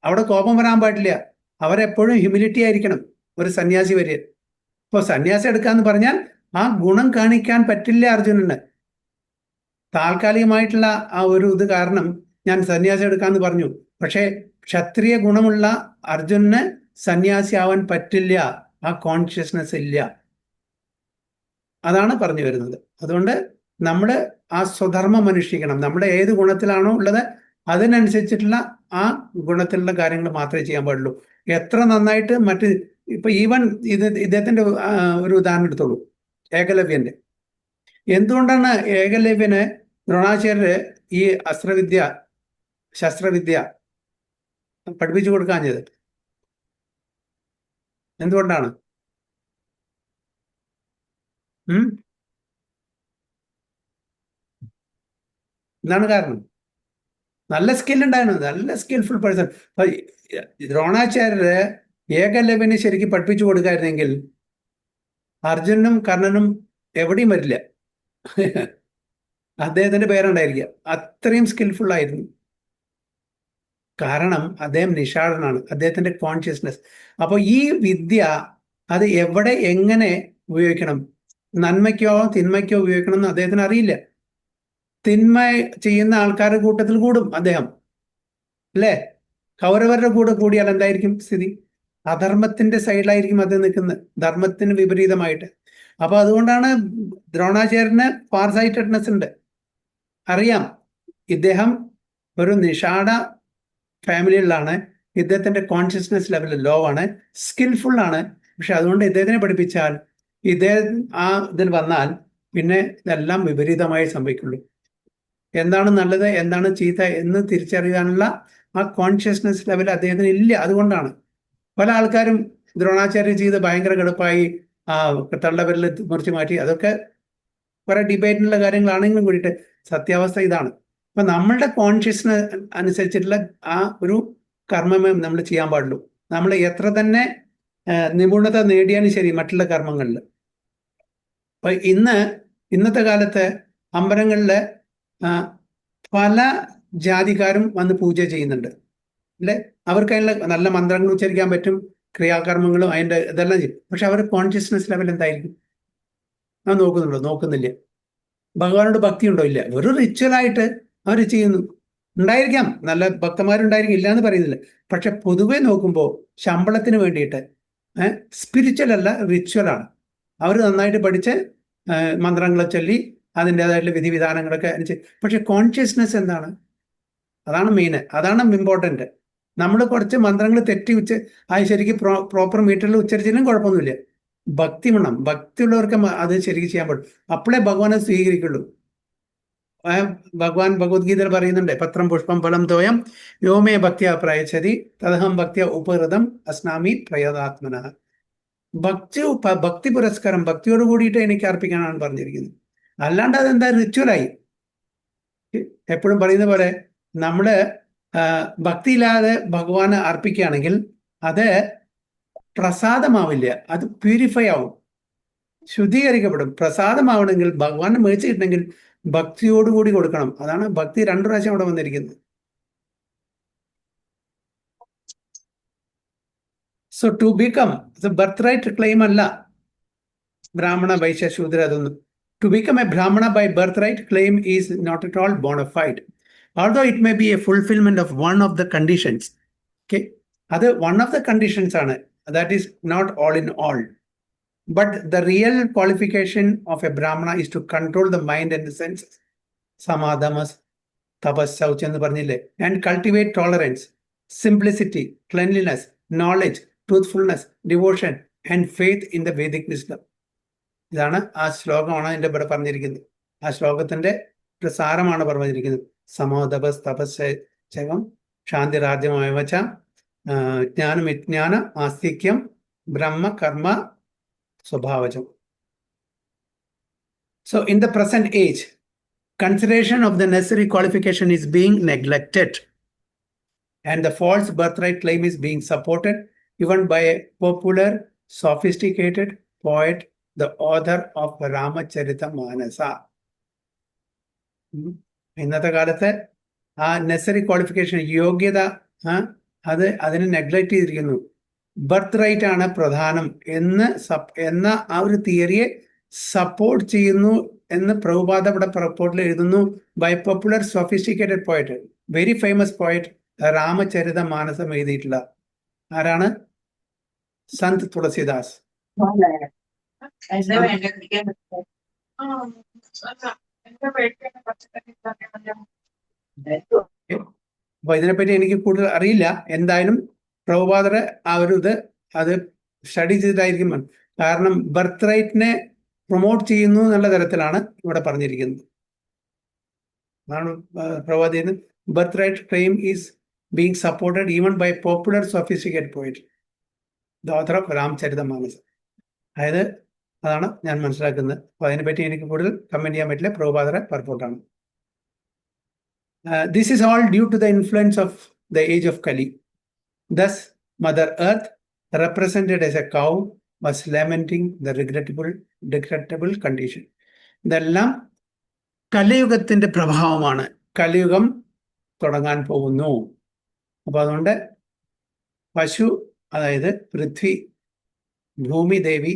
A: അവിടെ കോപം വരാൻ പാടില്ല, അവരെപ്പോഴും ഹ്യൂമിലിറ്റി ആയിരിക്കണം. ഒരു സന്യാസി വരെ ഇപ്പോൾ സന്യാസം എടുക്കാന്ന് പറഞ്ഞാൽ ആ ഗുണം കാണിക്കാൻ പറ്റില്ല അർജുനന്. താൽക്കാലികമായിട്ടുള്ള ആ ഒരു ഇത് കാരണം ഞാൻ സന്യാസം എടുക്കാന്ന് പറഞ്ഞു. പക്ഷേ ക്ഷത്രിയ ഗുണമുള്ള അർജുനന് സന്യാസി ആവാൻ പറ്റില്ല, ആ കോൺഷ്യസ്നെസ് ഇല്ല. അതാണ് പറഞ്ഞു വരുന്നത്. അതുകൊണ്ട് നമ്മൾ ആ സ്വധർമ്മം അനുഷ്ഠിക്കണം. നമ്മുടെ ഏത് ഗുണത്തിലാണോ ഉള്ളത് അതിനനുസരിച്ചിട്ടുള്ള ആ ഗുണത്തിലുള്ള കാര്യങ്ങൾ മാത്രമേ ചെയ്യാൻ പാടുള്ളൂ. എത്ര നന്നായിട്ട് ഇപ്പൊ ഈവൻ ഇദ്ദേഹത്തിന്റെ ഒരു ഉദാഹരണം എടുത്തോളൂ, ഏകലവ്യന്റെ. എന്തുകൊണ്ടാണ് ഏകലവ്യന് ദ്രോണാചാര്യര് ഈ ശസ്ത്രവിദ്യ പഠിപ്പിച്ചു കൊടുക്കാഞ്ഞത്? എന്തുകൊണ്ടാണ്? എന്താണ് കാരണം? നല്ല സ്കിൽ ഉണ്ടായിരുന്നു, നല്ല സ്കിൽഫുൾ പേഴ്സൺ. ദ്രോണാചാര്യര് ഏകലവ്യന് ശരിക്കും പഠിപ്പിച്ചു കൊടുക്കായിരുന്നെങ്കിൽ അർജുനനും കർണനും എവിടെയും വരില്ല, അദ്ദേഹത്തിന്റെ പേരുണ്ടായിരിക്കുക. അത്രയും സ്കിൽഫുൾ ആയിരുന്നു. കാരണം അദ്ദേഹം നിഷാടനാണ്, അദ്ദേഹത്തിന്റെ കോൺഷ്യസ്നെസ്. അപ്പോൾ ഈ വിദ്യ അത് എവിടെ എങ്ങനെ ഉപയോഗിക്കണം, നന്മയ്ക്കോ തിന്മയ്ക്കോ ഉപയോഗിക്കണം എന്ന് അദ്ദേഹത്തിന് അറിയില്ല. തിന്മ ചെയ്യുന്ന ആൾക്കാരുടെ കൂട്ടത്തിൽ കൂടും അദ്ദേഹം, അല്ലേ? കൗരവരുടെ കൂടെ കൂടിയാൽ എന്തായിരിക്കും സ്ഥിതി? അധർമ്മത്തിന്റെ സൈഡിലായിരിക്കും അദ്ദേഹം നിൽക്കുന്നത്, ധർമ്മത്തിന് വിപരീതമായിട്ട്. അപ്പൊ അതുകൊണ്ടാണ് ദ്രോണാചാര്യന് ഫാർ സൈറ്റഡ്നെസ് ഉണ്ട്. അറിയാം ഇദ്ദേഹം ഒരു നിഷാട ഫാമിലിയിലാണ്, ഇദ്ദേഹത്തിന്റെ കോൺഷ്യസ്നെസ് ലെവൽ ലോ ആണ്, സ്കിൽഫുൾ ആണ്. പക്ഷെ അതുകൊണ്ട് ഇദ്ദേഹത്തിനെ പഠിപ്പിച്ചാൽ ഇദ്ദേഹം ആ ഇതിൽ വന്നാൽ പിന്നെ ഇതെല്ലാം വിപരീതമായി സംഭവിക്കുള്ളൂ. എന്താണ് നല്ലത് എന്താണ് ചീത്ത എന്ന് തിരിച്ചറിയാനുള്ള ആ കോൺഷ്യസ്നെസ് ലെവൽ അദ്ദേഹത്തിന് ഇല്ല. അതുകൊണ്ടാണ് പല ആൾക്കാരും ദ്രോണാചാര്യം ചെയ്ത് ഭയങ്കര കടുപ്പായി തള്ളവരിൽ മുറിച്ച് മാറ്റി. അതൊക്കെ കുറെ ഡിബേറ്റിനുള്ള കാര്യങ്ങളാണെങ്കിലും കൂടിയിട്ട് സത്യാവസ്ഥ ഇതാണ്. അപ്പൊ നമ്മളുടെ കോൺഷ്യസ്നെസ് അനുസരിച്ചിട്ടുള്ള ആ ഒരു കർമ്മമേ നമ്മൾ ചെയ്യാൻ പാടുള്ളൂ. നമ്മൾ എത്ര തന്നെ നിപുണത നേടിയാലും ശരി മറ്റുള്ള കർമ്മങ്ങളിൽ. അപ്പൊ ഇന്നത്തെ കാലത്ത് അമ്പലങ്ങളിൽ പല ജാതിക്കാരും വന്ന് പൂജ ചെയ്യുന്നുണ്ട്, അല്ലെ? അവർക്ക് അതിനുള്ള നല്ല മന്ത്രങ്ങൾ ഉച്ചരിക്കാൻ പറ്റും, ക്രിയാകർമ്മങ്ങളും അതിൻ്റെ ഇതെല്ലാം ചെയ്യും. പക്ഷെ അവരുടെ കോൺഷ്യസ്നെസ് ലെവൽ എന്തായിരിക്കും? അത് നോക്കുന്നുണ്ടോ? നോക്കുന്നില്ല. ഭഗവാനോട് ഭക്തി ഉണ്ടോ? ഇല്ല. വെറും റിച്വലായിട്ട് അവർ ചെയ്യുന്നു. ഉണ്ടായിരിക്കാം, നല്ല ഭക്തന്മാരുണ്ടായിരിക്കും, ഇല്ല എന്ന് പറയുന്നില്ല. പക്ഷെ പൊതുവെ നോക്കുമ്പോൾ ശമ്പളത്തിന് വേണ്ടിയിട്ട് സ്പിരിച്വൽ അല്ല, റിച്വലാണ്. അവർ നന്നായിട്ട് പഠിച്ച് മന്ത്രങ്ങളെ ചൊല്ലി അതിൻ്റെതായിട്ടുള്ള വിധിവിധാനങ്ങളൊക്കെ അനുസരിച്ച്. പക്ഷെ കോൺഷ്യസ്നെസ് എന്താണ്? അതാണ് മെയിൻ, അതാണ് ഇമ്പോർട്ടൻ്റ്. നമ്മൾ കുറച്ച് മന്ത്രങ്ങൾ തെറ്റി അത് ശരിക്കും പ്രോപ്പർ മീറ്ററിൽ ഉച്ചരിച്ചാലും കുഴപ്പമൊന്നുമില്ല. ഭക്തി വേണം. ഭക്തിയുള്ളവർക്ക് അത് ശരിക്കും ചെയ്യാൻ പറ്റും. അപ്പോഴേ ഭഗവാനെ സ്വീകരിക്കുള്ളൂ. ഭഗവാൻ ഭഗവത്ഗീതയിൽ പറയുന്നുണ്ട്, പത്രം പുഷ്പം ഫലം തോയം യോമേ ഭക്തിയ പ്രയച്ഛതി തദഹം ഭക്തിയ ഉപഹൃതം അസ്നാമി പ്രയതാത്മന. ഭക്തി പുരസ്കാരം ഭക്തിയോട് കൂടിയിട്ട് എനിക്ക് അർപ്പിക്കാനാണ് പറഞ്ഞിരിക്കുന്നത്. അല്ലാണ്ട് അതെന്താ റിച്വലായി. എപ്പോഴും പറയുന്ന പോലെ നമ്മള് ഭക്തിയില്ലാതെ ഭഗവാന് അർപ്പിക്കുകയാണെങ്കിൽ അത് പ്രസാദമാവില്ല, അത് പ്യൂരിഫൈ ആവും, ശുദ്ധീകരിക്കപ്പെടും. പ്രസാദമാവണമെങ്കിൽ, ഭഗവാനെ മേടിച്ചിട്ടുണ്ടെങ്കിൽ ഭക്തിയോടുകൂടി കൊടുക്കണം. അതാണ് ഭക്തി 2 പ്രാവശ്യം അവിടെ വന്നിരിക്കുന്നത്. So to become birth right claim അല്ല ബ്രാഹ്മണ വൈശ്യ ശൂദ്ര അതൊന്നും. To become a Brahmana by birthright claim is not at all bona fide, although it may be a fulfillment of one of the conditions. Okay, അത് one of the conditions ആണ്. That is not all in all. But the real qualification of a Brahmana is to control the mind and the senses. Samadhamas, tapas, ശൗചം എന്ന് പറഞ്ഞില്ലേ, and cultivate tolerance, simplicity, cleanliness, knowledge, truthfulness, devotion, and faith in the Vedic wisdom. ഇതാണ് ആ ശ്ലോകമാണ് എൻ്റെ ഇവിടെ പറഞ്ഞിരിക്കുന്നത്. ആ ശ്ലോകത്തിന്റെ പ്രസാരമാണ് പറഞ്ഞിരിക്കുന്നത്. സമോദപസ് തപസ്സകം ശാന്തിരാജ്യമായ വച്ച ജ്ഞാനം വിജ്ഞാന ആസ്തിക്യം ബ്രഹ്മ കർമ്മ സ്വഭാവജം. So in the present age, consideration of the necessary qualification is being neglected, and the false birthright claim is being supported even by a popular, sophisticated poet, the author of Ramacharita-manasa. ഇന്നത്തെ കാലത്ത് ആ നെസറി ക്വാളിഫിക്കേഷൻ, യോഗ്യത, അതിനെ നെഗ്ലക്ട് ചെയ്തിരിക്കുന്നു. ബർത്ത് റൈറ്റ് ആണ് പ്രധാനം എന്ന ആ ഒരു തിയറിയെ സപ്പോർട്ട് ചെയ്യുന്നു എന്ന് പ്രഭുപാദ ഇവിടെ റിപ്പോർട്ടിൽ എഴുതുന്നു. By popular sophisticated poet, very famous poet, Ramcharitmanas എഴുതിയിട്ടുള്ള ആരാണ്? സന്ത് തുളസിദാസ്. അപ്പൊ ഇതിനെപ്പറ്റി എനിക്ക് കൂടുതൽ അറിയില്ല. എന്തായാലും പ്രഭുപാദരെ ആ ഒരു അത് സ്റ്റഡി ചെയ്തിട്ടായിരിക്കും. കാരണം ബർത്ത് റൈറ്റിനെ പ്രൊമോട്ട് ചെയ്യുന്നു എന്നുള്ള തരത്തിലാണ് ഇവിടെ പറഞ്ഞിരിക്കുന്നത്. അതാണ് പ്രഭുപാദ ചെയ്യുന്നത്. Birth right claim is being supported even by popular sophisticated poet, the author of Ramcharitmanas. അതായത് അതാണ് ഞാൻ മനസ്സിലാക്കുന്നത്. അപ്പൊ അതിനെപ്പറ്റി എനിക്ക് കൂടുതൽ കമന്റ് ചെയ്യാൻ പറ്റില്ല. പ്രഭുപാദരെ പർപ്പോർട്ടാണ്. This is all due to the influence of the age of Kali. Thus, Mother Earth, represented as a cow, was lamenting the regrettable condition. ഇതെല്ലാം കലിയുഗത്തിന്റെ പ്രഭാവമാണ്. കലിയുഗം തുടങ്ങാൻ പോകുന്നു. അപ്പൊ അതുകൊണ്ട് പശു, അതായത് പൃഥ്വി, ഭൂമി ദേവി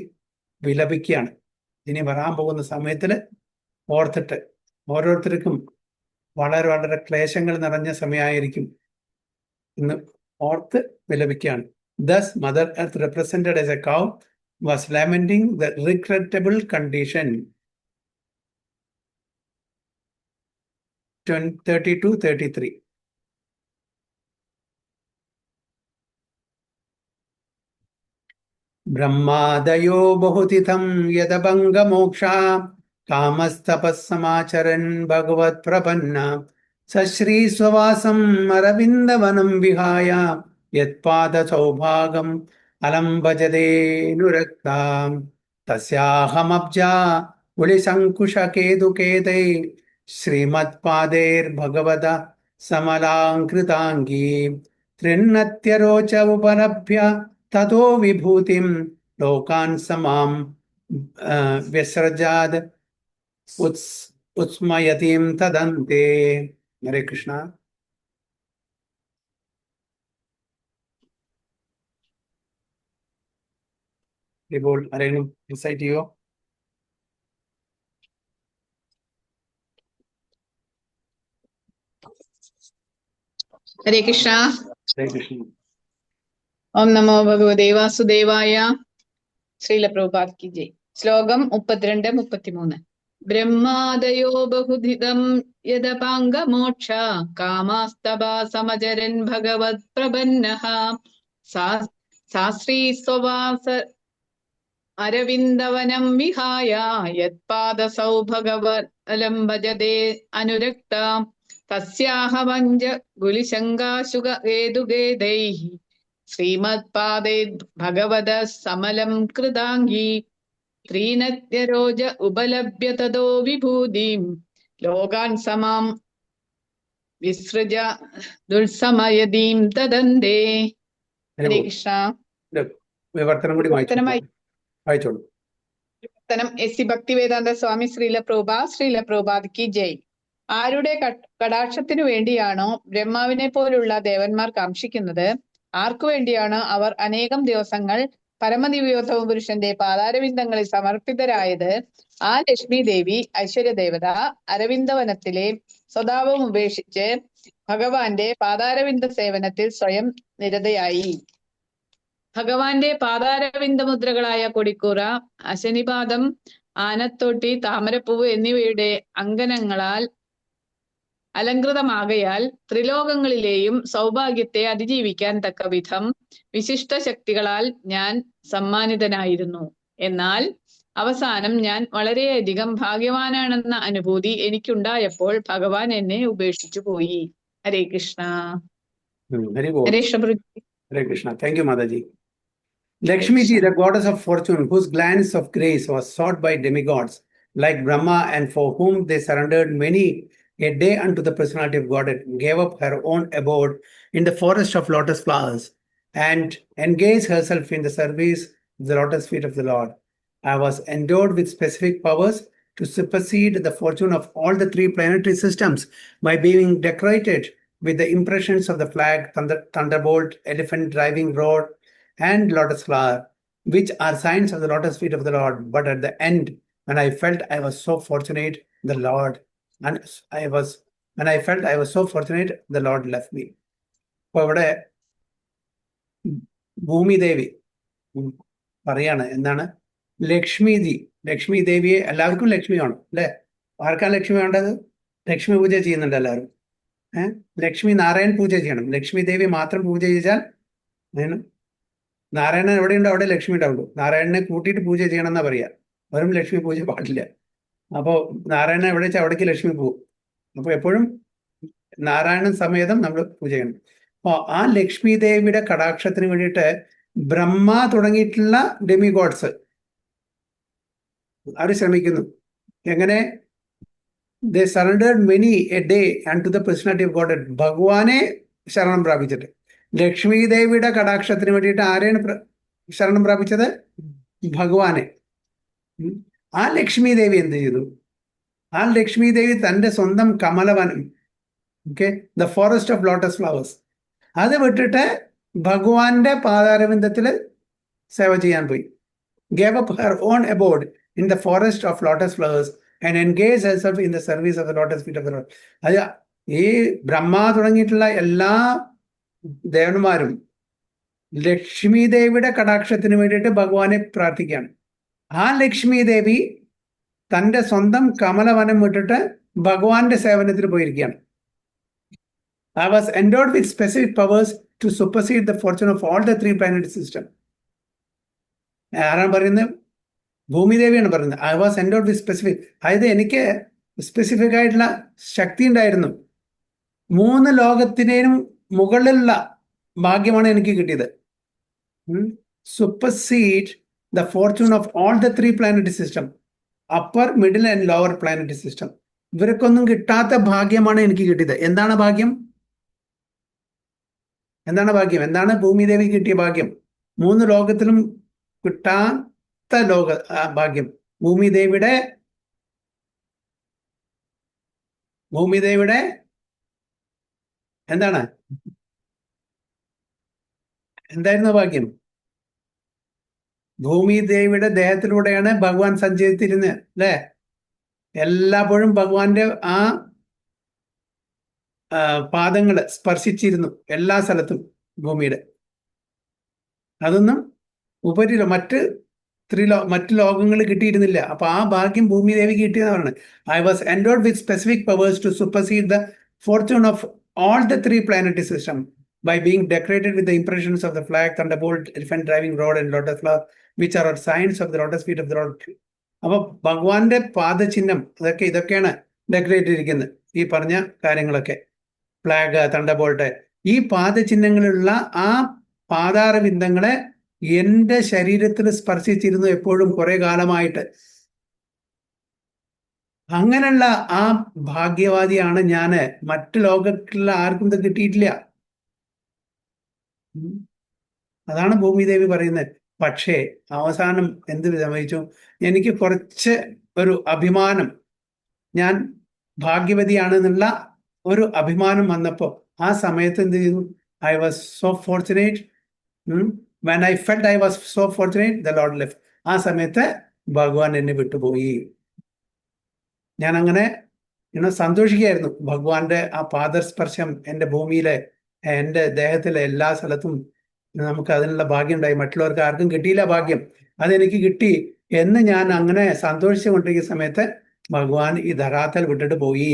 A: വിലപിക്കുകയാണ്. ഇനി വരാൻ പോകുന്ന സമയത്തിൽ ഓർത്തിട്ട് ഓരോരുത്തർക്കും വളരെ വളരെ ക്ലേശങ്ങൾ നിറഞ്ഞ സമയമായിരിക്കും എന്ന് ഓർത്ത് വിലപിക്കുകയാണ്. Thus, Mother Earth, represented as a cow, was lamenting the regrettable condition. 32-33. ब्रह्मादयो बहुतिथं यदभङ्गमोक्षा कामस्तपस्समाचरन् भगवत्प्रपन्न सश्रीस्ववासम् अरविन्दवनं विहाय यत्पादसौभागम् अलं भजदेऽनुरक्ताम् तस्याहमब्जा उलिशङ्कुशकेतुकेतै श्रीमत्पादैर्भगवता समलाङ्कृताङ्गी त्रिन्नत्यरोच उपलभ्य ततो विभूतिं लोकान् समां व्यसृजाद् उत्स्मयतीं तदन्ते. हरे कृष्णा. ഇപ്പോൾ ആരെങ്കിലും റിസൈറ്റ് ചെയ്യോ?
E: ഹരേ കൃഷ്ണ.
A: ഹരേ കൃഷ്ണ.
E: ഓം നമോ ഭഗവതേ വാസുദേവായ. ശ്രീല പ്രഭുപാദ് കി ജയ്. ശ്ലോകം 32-33. ബ്രഹ്മാദയോ ബഹുധിതം യദപാംഗമോക്ഷ കാമാസ്തഭാ സമചരൻ ഭഗവത് പ്രപന്നഃ സാശ്രീ സ്വവാസ അരവിന്ദവനം വിഹായ യത്പാദസൗ ഭഗവതലം ഭജതേ അനുരക്ത തസ്യാഹ വഞ്ച ഗുലിശങ്കാശുക ഹേതുഗേദൈഃ ശ്രീമത്പാദേ ഭഗവത സമലം കൃതാംഗീ ത്രീനത്യരോജ ഉപലഭ്യ തതോ വിഭൂതിം ലോകാൻ സമാം വിസൃജ ദുൽസമയതീം തദന്തേ. ഹരേ കൃഷ്ണ.
A: വിവർത്തനം കൂടി
E: വിവർത്തനമായി
A: വായിച്ചോളൂ.
E: വിവർത്തനം എസ് സി ഭക്തിവേദാന്ത സ്വാമി ശ്രീല പ്രഭുപാദ് കി ജയ്. ആരുടെ കടാക്ഷത്തിനു വേണ്ടിയാണോ ബ്രഹ്മാവിനെ പോലുള്ള ദേവന്മാർ കാംക്ഷിക്കുന്നത്, ആർക്കു വേണ്ടിയാണോ അവർ അനേകം ദിവസങ്ങൾ പരമദിവ്യോത്തമ പുരുഷന്റെ പാദാരവിന്ദങ്ങളിൽ സമർപ്പിതരായത്, ആ ലക്ഷ്മി ദേവി ഐശ്വര്യദേവത അരവിന്ദവനത്തിലെ സ്വഭാവം ഉപേക്ഷിച്ച് ഭഗവാന്റെ പാദാരവിന്ദ സേവനത്തിൽ സ്വയം നിരതയായി. ഭഗവാന്റെ പാദാരവിന്ദ മുദ്രകളായ കൊടിക്കൂറ, അശനിപാദം, ആനത്തോട്ടി, താമരപ്പൂവ് എന്നിവയുടെ അങ്കണങ്ങളാൽ അലങ്കൃതമാകയാൽ ത്രിലോകങ്ങളിലെയും സൗഭാഗ്യത്തെ അതിജീവിക്കാൻ തക്ക വിധം വിശിഷ്ട ശക്തികളാൽ ഞാൻ സമ്മാനിതനായിരുന്നു. എന്നാൽ അവസാനം ഞാൻ വളരെയധികം ഭാഗ്യവാനാണെന്ന അനുഭൂതി എനിക്കുണ്ടായപ്പോൾ ഭഗവാൻ എന്നെ ഉപേക്ഷിച്ചു പോയി. ഹരേ Krishna.
A: Hari ball.
E: Hare Krishna.
A: Hare Krishna. Thank you, Mataji. Lakshmi ji, the goddess of fortune, whose glance of grace was sought by demigods like Brahma, and for whom they surrendered many a day unto the personality of Godhead, gave up her own abode in the forest of lotus flowers and engaged herself in the service of the lotus feet of the Lord. I was endowed with specific powers to supersede the fortune of all the three planetary systems by being decorated with the impressions of the flag, thunderbolt, elephant driving rod, and lotus flower, which are signs of the lotus feet of the Lord. But at the end, when I felt I was so fortunate, the Lord left me. അപ്പോൾ ഇവിടെ ഭൂമിദേവി പറയാണ് എന്താണ്, ലക്ഷ്മി ദേവിയെ എല്ലാവർക്കും ലക്ഷ്മി വേണം അല്ലെ? ആർക്കാണ് ലക്ഷ്മി വേണ്ടത്? ലക്ഷ്മി പൂജ ചെയ്യുന്നുണ്ട് എല്ലാവരും. ലക്ഷ്മി നാരായൺ പൂജ ചെയ്യണം. ലക്ഷ്മി ദേവി മാത്രം പൂജ ചെയ്താൽ നാരായണൻ എവിടെയുണ്ടോ അവിടെ ലക്ഷ്മി ഉണ്ടാവുള്ളൂ. നാരായണനെ കൂട്ടിയിട്ട് പൂജ ചെയ്യണം എന്നാ പറയാ. വെറും ലക്ഷ്മി പൂജ പാടില്ല. അപ്പോൾ നാരായണൻ എവിടെ വെച്ചാൽ അവിടേക്ക് ലക്ഷ്മി പോകും. അപ്പോൾ എപ്പോഴും നാരായണൻ സമേതം നമ്മൾ പൂജ ചെയ്യണം. അപ്പോൾ ആ ലക്ഷ്മി ദേവിയുടെ കടാക്ഷത്തിന് വേണ്ടിയിട്ട് ബ്രഹ്മ തുടങ്ങിയിട്ടുള്ള ഡെമിഗോഡ്സ് അവർ ശ്രമിക്കുന്നു. എങ്ങനെ? They surrendered many a day unto the personality of Godhead. ഭഗവാനെ ശരണം പ്രാപിച്ചിട്ട്. ലക്ഷ്മി ദേവിയുടെ കടാക്ഷത്തിന് വേണ്ടിയിട്ട് ആരെയാണ് ശരണം പ്രാപിച്ചത്? ഭഗവാനെ. ആ ലക്ഷ്മി ദേവി എന്ത് ചെയ്തു? ആ ലക്ഷ്മി ദേവി തൻ്റെ സ്വന്തം കമലവനം, the forest of lotus flowers, അത് വിട്ടിട്ട് ഭഗവാന്റെ പാദാരവിന്ദത്തിൽ സേവ ചെയ്യാൻ പോയി. Gave up her own abode in the forest of lotus flowers and engaged herself in the service of the lotus feet of the Lord. അത് ഈ ബ്രഹ്മ തുടങ്ങിയിട്ടുള്ള എല്ലാ ദേവന്മാരും ലക്ഷ്മി ദേവിയുടെ കടാക്ഷത്തിന് വേണ്ടിയിട്ട് ഭഗവാനെ പ്രാർത്ഥിക്കുകയാണ്. ആ ലക്ഷ്മി ദേവി തൻ്റെ സ്വന്തം കമലവനം വിട്ടിട്ട് ഭഗവാന്റെ സേവനത്തിൽ പോയിരിക്കുകയാണ്. I was endowed with specific powers to supersede the fortune of all the three planetary system. ആരാണ് പറയുന്നത്? ഭൂമിദേവിയാണ് പറയുന്നത്. I was endowed with specific, അതായത് എനിക്ക് സ്പെസിഫിക് ആയിട്ടുള്ള ശക്തി ഉണ്ടായിരുന്നു. 3 ലോകത്തിനേയും മുകളിലുള്ള ഭാഗ്യമാണ് എനിക്ക് കിട്ടിയത്. supersede the fortune of all the three planetary system, upper, middle and lower planetary system. ഇവർക്കൊന്നും കിട്ടാത്ത ഭാഗ്യമാണ് എനിക്ക് കിട്ടിയത്. എന്താണ് ഭാഗ്യം? എന്താണ് ഭൂമിദേവി കിട്ടിയ ഭാഗ്യം? 3 ലോകത്തിലും കിട്ടാത്ത ഭാഗ്യം. ഭൂമിദേവിയുടെ എന്തായിരുന്നു ഭാഗ്യം? ഭൂമിദേവിയുടെ ദേഹത്തിലൂടെയാണ് ഭഗവാൻ സഞ്ചരിച്ചിരുന്നത് അല്ലെ? എല്ലാപ്പോഴും ഭഗവാന്റെ ആ പാദങ്ങൾ സ്പർശിച്ചിരുന്നു എല്ലാ സ്ഥലത്തും ഭൂമിയുടെ. അതൊന്നും മറ്റ് ലോകങ്ങൾ കിട്ടിയിരുന്നില്ല. അപ്പൊ ആ ഭാഗ്യം ഭൂമിദേവിക്ക് കിട്ടിയതാണ്. I was endowed with specific powers to supersede the fortune of all the 3 planetary system by being decorated with the impressions of the flag, thunderbolt, elephant driving rod and lotus flower, which are signs of the lotus feet of the Lord. അപ്പൊ ഭഗവാന്റെ പാദചിഹ്നം ഇതൊക്കെയാണ് ഡെക്കറേറ്റ് ചെയ്തിരിക്കുന്നത്. ഈ പറഞ്ഞ കാര്യങ്ങളൊക്കെ, ഫ്ലാഗ്, തണ്ടർബോൾട്ട്, ഈ പാദചിഹ്നങ്ങളുള്ള ആ പാദാരവിന്ദങ്ങളെ എന്റെ ശരീരത്തിൽ സ്പർശിച്ചിരുന്നു എപ്പോഴും കുറെ കാലമായിട്ട്. അങ്ങനെയുള്ള ആ ഭാഗ്യവാദിയാണ് ഞാന്. മറ്റു ലോകത്തിലുള്ള ആർക്കും ഇത് കിട്ടിയിട്ടില്ല. അതാണ് ഭൂമിദേവി പറയുന്നത്. പക്ഷേ അവസാനം എന്ത് സംഭവിച്ചു? എനിക്ക് കുറച്ച് ഒരു അഭിമാനം, ഞാൻ ഭാഗ്യവതിയാണെന്നുള്ള ഒരു അഭിമാനം വന്നപ്പോൾ ആ സമയത്ത് എന്ത് ചെയ്തു? I was so fortunate. When I felt I was so fortunate, the Lord left. ആ സമയത്ത് ഭഗവാൻ എന്നെ വിട്ടുപോയി. ഞാൻ അങ്ങനെ സന്തോഷിക്കുകയായിരുന്നു. ഭഗവാന്റെ ആ പാദസ്പർശം എൻ്റെ ഭൂമിയിലെ, എൻ്റെ ദേഹത്തിലെ എല്ലാ സ്ഥലത്തും നമുക്ക് അതിനുള്ള ഭാഗ്യം ഉണ്ടായി. മറ്റുള്ളവർക്ക് ആർക്കും കിട്ടിയില്ല ഭാഗ്യം, അതെനിക്ക് കിട്ടി എന്ന് ഞാൻ അങ്ങനെ സന്തോഷിച്ചുകൊണ്ടിരിക്കുന്ന സമയത്ത് ഭഗവാൻ ഈ ധരാത്തൽ വിട്ടിട്ട് പോയി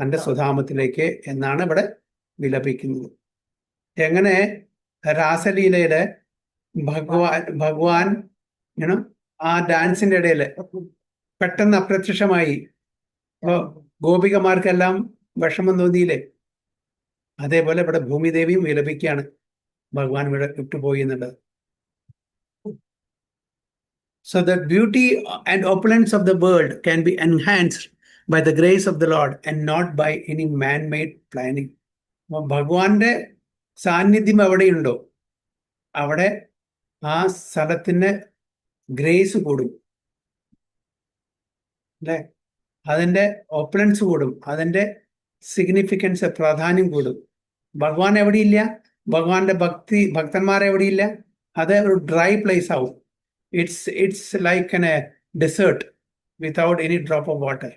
A: തൻ്റെ സ്വധാമത്തിലേക്ക് എന്നാണ് ഇവിടെ വിലപിക്കുന്നത്. എങ്ങനെ രാസലീലയില് ഭഗവാൻ ആ ഡാൻസിന്റെ ഇടയിൽ പെട്ടെന്ന് അപ്രത്യക്ഷമായി ഗോപികമാർക്കെല്ലാം വിഷമം തോന്നിയില്ലേ? അതേപോലെ ഇവിടെ ഭൂമിദേവിയും വിലപിക്കുകയാണ് ഭഗവാൻ ഇവിടെ വിട്ടുപോയി എന്നുള്ളത്. So the beauty and opulence of the world can be enhanced by the grace of the Lord and not by any man-made planning. ഭഗവാന്റെ സാന്നിധ്യം എവിടെയുണ്ടോ അവിടെ ആ സ്ഥലത്തിന് ഗ്രേസ് കൂടും അല്ലെ? അതിൻ്റെ ഓപ്പുലൻസ് കൂടും, അതിൻ്റെ സിഗ്നിഫിക്കൻസ്, പ്രാധാന്യം കൂടും. ഭഗവാൻ എവിടെയില്ല, ഭഗവാന്റെ ഭക്തന്മാരെവിടെയില്ല, അത് ഒരു ഡ്രൈ പ്ലേസ് ആവും. It's like an a desert without any drop of water.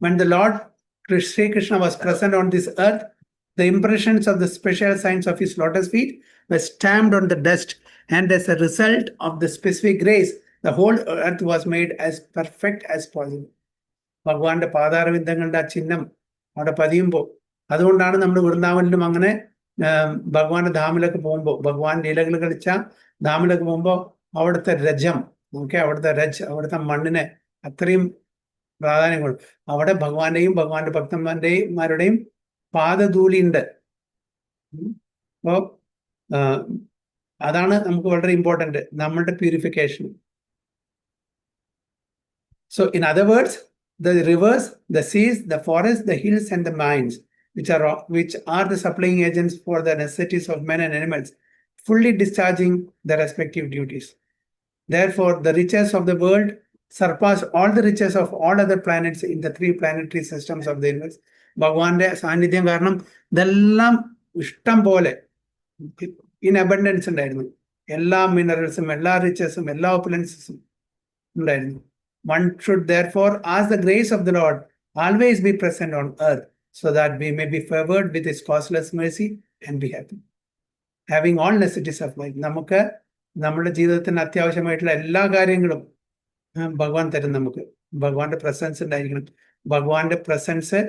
A: When the Lord Sri Krishna was present on this earth, the impressions of the special signs of his lotus feet were stamped on the dust, and as a result of the specific grace, the whole earth was made as perfect as possible. ഭഗവാന്റെ പാതാരവിന്ദങ്ങളുടെ ആ ചിഹ്നം അവിടെ പതിയുമ്പോൾ, അതുകൊണ്ടാണ് നമ്മൾ വൃന്ദാവനിലും അങ്ങനെ ഭഗവാന്റെ ധാമിലൊക്കെ പോകുമ്പോൾ, ഭഗവാൻ ലീലകൾ കളിച്ച ധാമിലൊക്കെ പോകുമ്പോൾ അവിടുത്തെ രജം, അവിടുത്തെ മണ്ണിനെ അത്രയും പ്രാധാന്യം കൊടുക്കും. അവിടെ ഭഗവാന്റെയും ഭഗവാന്റെ ഭക്തന്മാരുടെയും പാദധൂലി ഉണ്ട്. അപ്പോൾ അതാണ് നമുക്ക് വളരെ ഇമ്പോർട്ടൻ്റ്, നമ്മളുടെ purification. So in other words, the rivers, the seas, the forests, the hills and the mines, which are the supplying agents for the necessities of men and animals, fully discharging their respective duties. Therefore, the riches of the world surpass all the riches of all other planets in the 3 planetary systems of the universe. ഭഗവാന്റെ സാന്നിധ്യം കാരണം ഇതെല്ലാം ഇഷ്ടം പോലെ ഇൻ അബണ്ടൻസ് ഉണ്ടായിരുന്നു. എല്ലാ മിനറൽസും, എല്ലാ റിച്ചസും, എല്ലാ ഓപ്പുലൻസും ഉണ്ടായിരുന്നു. One should therefore ask the grace of the Lord always be present on earth, so that we may be favored with his causeless mercy and be happy. Having all necessities of life. നമുക്ക് നമ്മുടെ ജീവിതത്തിന് അത്യാവശ്യമായിട്ടുള്ള എല്ലാ കാര്യങ്ങളും ഭഗവാൻ തരും. നമുക്ക് ഭഗവാന്റെ പ്രസൻസ് ഉണ്ടായിരിക്കണം. ഭഗവാന്റെ പ്രസൻസ്,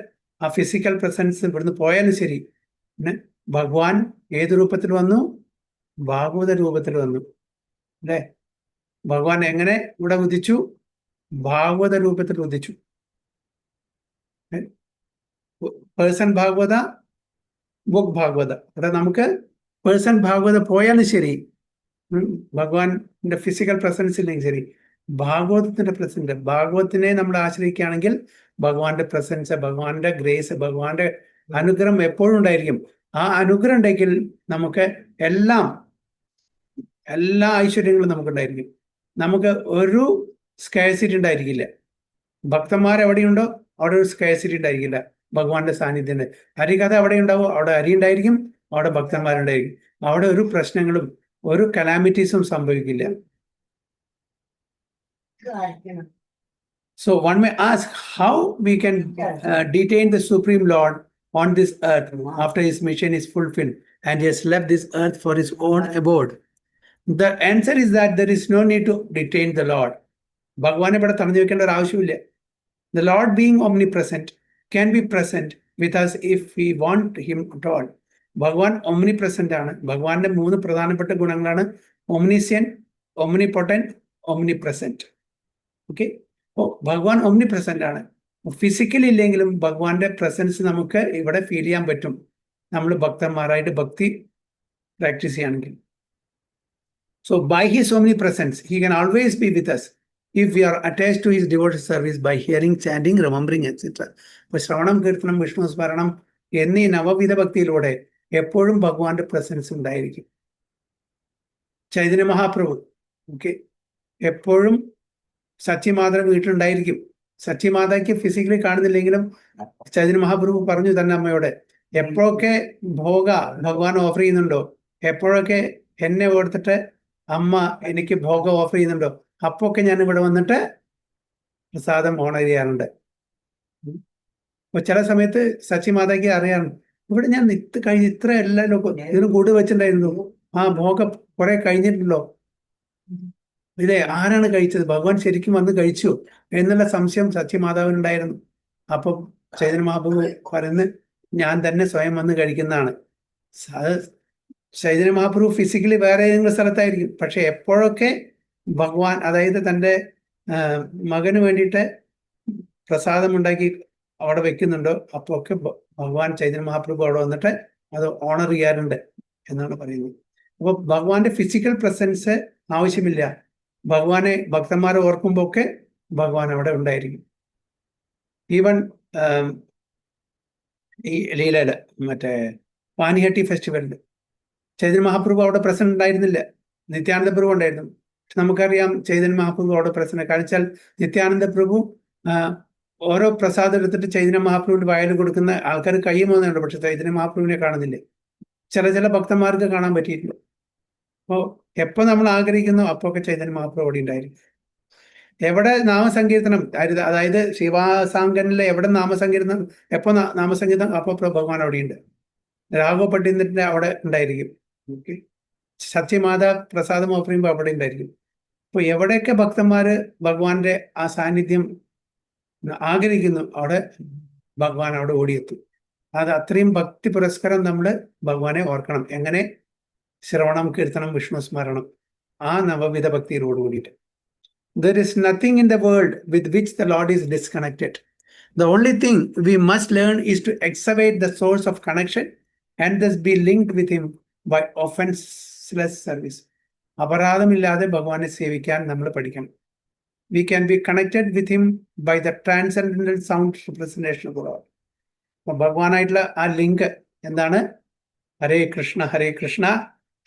A: ആ ഫിസിക്കൽ പ്രസൻസ് ഇവിടുന്ന് പോയാലും ശരി, ഭഗവാൻ ഏത് രൂപത്തിൽ വന്നു? ഭാഗവത രൂപത്തിൽ വന്നു അല്ലേ? ഭഗവാൻ എങ്ങനെ ഇവിടെ ഉദിച്ചു? ഭാഗവത രൂപത്തിൽ ഉദിച്ചു. പേഴ്സൺ ഭാഗവത, ബുക്ക് ഭാഗവത. അവിടെ നമുക്ക് പേഴ്സൺ ഭാഗവത പോയാലും ശരി, ഭഗവാന്റെ ഫിസിക്കൽ പ്രസൻസ് ഇല്ലെങ്കിൽ ശരി, ഭാഗവതത്തിന്റെ പ്രസൻസ്, ഭാഗവത്തിനെ നമ്മൾ ആശ്രയിക്കുകയാണെങ്കിൽ ഭഗവാന്റെ പ്രസൻസ്, ഭഗവാന്റെ ഗ്രേസ്, ഭഗവാന്റെ അനുഗ്രഹം എപ്പോഴും ഉണ്ടായിരിക്കും. ആ അനുഗ്രഹം ഉണ്ടെങ്കിൽ നമുക്ക് എല്ലാ ഐശ്വര്യങ്ങളും നമുക്കുണ്ടായിരിക്കും. നമുക്ക് ഒരു സ്കേഴ്സിറ്റി ഉണ്ടായിരിക്കില്ല. ഭക്തന്മാരെവിടെയുണ്ടോ അവിടെ ഒരു സ്കേഴ്സിറ്റി ഉണ്ടായിരിക്കില്ല. ഭഗവാന്റെ സാന്നിധ്യം അരികഥ എവിടെ ഉണ്ടാവോ അവിടെ അരി ഉണ്ടായിരിക്കും, അവിടെ ഭക്തന്മാരുണ്ടായിരിക്കും. അവിടെ ഒരു പ്രശ്നങ്ങളും ഒരു കലാമിറ്റീസും സംഭവിക്കില്ല. So one may ask how we can detain the Supreme Lord on this earth after his mission is fulfilled and he has left this earth for his own abode. The answer is that there is no need to detain the Lord. ഭഗവാനെ ഇവിടെ തടഞ്ഞു വെക്കേണ്ട ഒരു ആവശ്യമില്ല. The Lord being omnipresent can be present with us if we want him at all. ഭഗവാൻ omnipresent ആണ്. ഭഗവാന്റെ 3 പ്രധാനപ്പെട്ട ഗുണങ്ങളാണ് omniscient, omnipotent, omnipresent. ഓക്കെ, ഭഗവാൻ omnipresent ആണ്. ഫിസിക്കലി ഇല്ലെങ്കിലും ഭഗവാന്റെ പ്രസൻസ് നമുക്ക് ഇവിടെ ഫീൽ ചെയ്യാൻ പറ്റും, നമ്മൾ ഭക്തന്മാരായിട്ട് ഭക്തി പ്രാക്ടീസ് ചെയ്യുകയാണെങ്കിൽ. So by his omnipresence, he can always be with us if we are attached to his devoted service by hearing, chanting, remembering, etc. അപ്പോൾ ശ്രവണം, കീർത്തനം, വിഷ്ണു സ്മരണം എന്നീ നവവിധ ഭക്തിയിലൂടെ എപ്പോഴും ഭഗവാന്റെ പ്രസൻസ് ഉണ്ടായിരിക്കും. ചൈതന്യ മഹാപ്രഭു ഓക്കെ എപ്പോഴും സച്ചിമാതയുടെ വീട്ടിലുണ്ടായിരിക്കും. സച്ചിമാതയ്ക്ക് ഫിസിക്കലി കാണുന്നില്ലെങ്കിലും ചൈതന്യ മഹാപ്രഭു പറഞ്ഞു തന്നെ അമ്മയോട്, എപ്പോഴൊക്കെ ഭോഗ ഭഗവാൻ ഓഫർ ചെയ്യുന്നുണ്ടോ, എപ്പോഴൊക്കെ എന്നെ ഓർത്തിട്ട് അമ്മ എനിക്ക് ഭോഗം ഓഫർ ചെയ്യുന്നുണ്ടോ, അപ്പൊക്കെ ഞാൻ ഇവിടെ വന്നിട്ട് പ്രസാദം ഓണർ ചെയ്യാറുണ്ട്. അപ്പൊ ചില സമയത്ത് സച്ചിമാതയ്ക്ക് അറിയാറുണ്ട്, ഇവിടെ ഞാൻ ഇത്ര എല്ലാ ഇതിന് കൂടി വെച്ചിട്ടുണ്ടായിരുന്നു, ആ ഭോഗം കുറെ കഴിഞ്ഞിട്ടുണ്ടല്ലോ, ഇത് ആരാണ് കഴിച്ചത്, ഭഗവാൻ ശരിക്കും വന്ന് കഴിച്ചു എന്നുള്ള സംശയം സച്ചിമാതാവിനുണ്ടായിരുന്നു. അപ്പം ചൈതന്യ മഹാപ്രഭു പറയുന്നത്, ഞാൻ തന്നെ സ്വയം വന്ന് കഴിക്കുന്നതാണ്. ചൈതന്യ മഹാപ്രഭു ഫിസിക്കലി വേറെ ഏതെങ്കിലും സ്ഥലത്തായിരിക്കും, പക്ഷെ എപ്പോഴൊക്കെ ഭഗവാൻ, അതായത് തൻ്റെ മകന് വേണ്ടിയിട്ട് പ്രസാദം ഉണ്ടാക്കി അവിടെ വെക്കുന്നുണ്ടോ അപ്പോൾ ഒക്കെ ഭഗവാൻ ചൈതന്യ മഹാപ്രഭു അവിടെ വന്നിട്ട് അത് ഓണർ ചെയ്യാറുണ്ട് എന്നാണ് പറയുന്നത്. അപ്പോൾ ഭഗവാന്റെ ഫിസിക്കൽ പ്രസൻസ് ആവശ്യമില്ല, ഭഗവാനെ ഭക്തന്മാരെ ഓർക്കുമ്പോൾ ഒക്കെ ഭഗവാൻ അവിടെ ഉണ്ടായിരിക്കും. ഈവൻ ഈ ലീലയില് മറ്റേ പാനിഹട്ടി ഫെസ്റ്റിവലിൽ ചൈതന്യ മഹാപ്രഭു അവിടെ പ്രസന്റ് ഉണ്ടായിരുന്നില്ല, നിത്യാനന്ദ പ്രഭു ഉണ്ടായിരുന്നു. പക്ഷെ നമുക്കറിയാം ചൈതന്യ മഹാപ്രഭു അവിടെ പ്രസന്റ് കാണിച്ചാൽ നിത്യാനന്ദ പ്രഭു ഓരോ പ്രസാദം എടുത്തിട്ട് ചൈതന്യ മഹാപ്രഭുവിന്റെ വായിൽ കൊടുക്കുന്ന ആൾക്കാർ കൈ പോകുന്നുണ്ട്, പക്ഷെ ചൈതന്യ മഹാപ്രഭുവിനെ കാണുന്നില്ലേ. ചില ഭക്തന്മാർക്ക് കാണാൻ പറ്റിയിട്ടില്ല. അപ്പോൾ എപ്പോൾ നമ്മൾ ആഗ്രഹിക്കുന്നു അപ്പോൾ ഒക്കെ ചൈതന്യ മഹാപ്രഭു അവിടെ ഉണ്ടായിരിക്കും. എവിടെ നാമസങ്കീർത്തനം, അതായത് ശിവാസാങ്കനിലെ എവിടെ നാമസങ്കീർത്തനം, എപ്പോൾ നാമസങ്കീർത്തനം അപ്പോൾ ഭഗവാൻ അവിടെയുണ്ട്. രാഘവ പണ്ഡിതന്റെ അവിടെ ഉണ്ടായിരിക്കും. ഓക്കെ, സത്യമാത പ്രസാദം ഓഫർ ചെയ്യുമ്പോൾ അവിടെ ഉണ്ടായിരിക്കും. അപ്പോൾ എവിടെയൊക്കെ ഭക്തന്മാര് ഭഗവാന്റെ ആ സാന്നിധ്യം ആഗ്രഹിക്കുന്നു അവിടെ ഭഗവാൻ അവിടെ ഓടിയെത്തും. അത് അത്രയും ഭക്തി പുരസ്കാരം നമ്മൾ ഭഗവാനെ ഓർക്കണം. എങ്ങനെ? ശ്രവണം, കീർത്തനം, വിഷ്ണു സ്മരണം, ആ നവവിധ ഭക്തിയോട് കൂടിയിട്ട്. There is nothing in the world with which the Lord is disconnected. The only thing we must learn is to excavate the source of connection and thus be linked with him by offenseless service. അപരാധമില്ലാതെ ഭഗവാനെ സേവിക്കാൻ നമ്മൾ പഠിക്കണം. We can be connected with him by the transcendental sound representation of the Lord. അപ്പോൾ ഭഗവാനായിട്ടുള്ള ആ ലിങ്ക് എന്താണ്? ഹരേ കൃഷ്ണ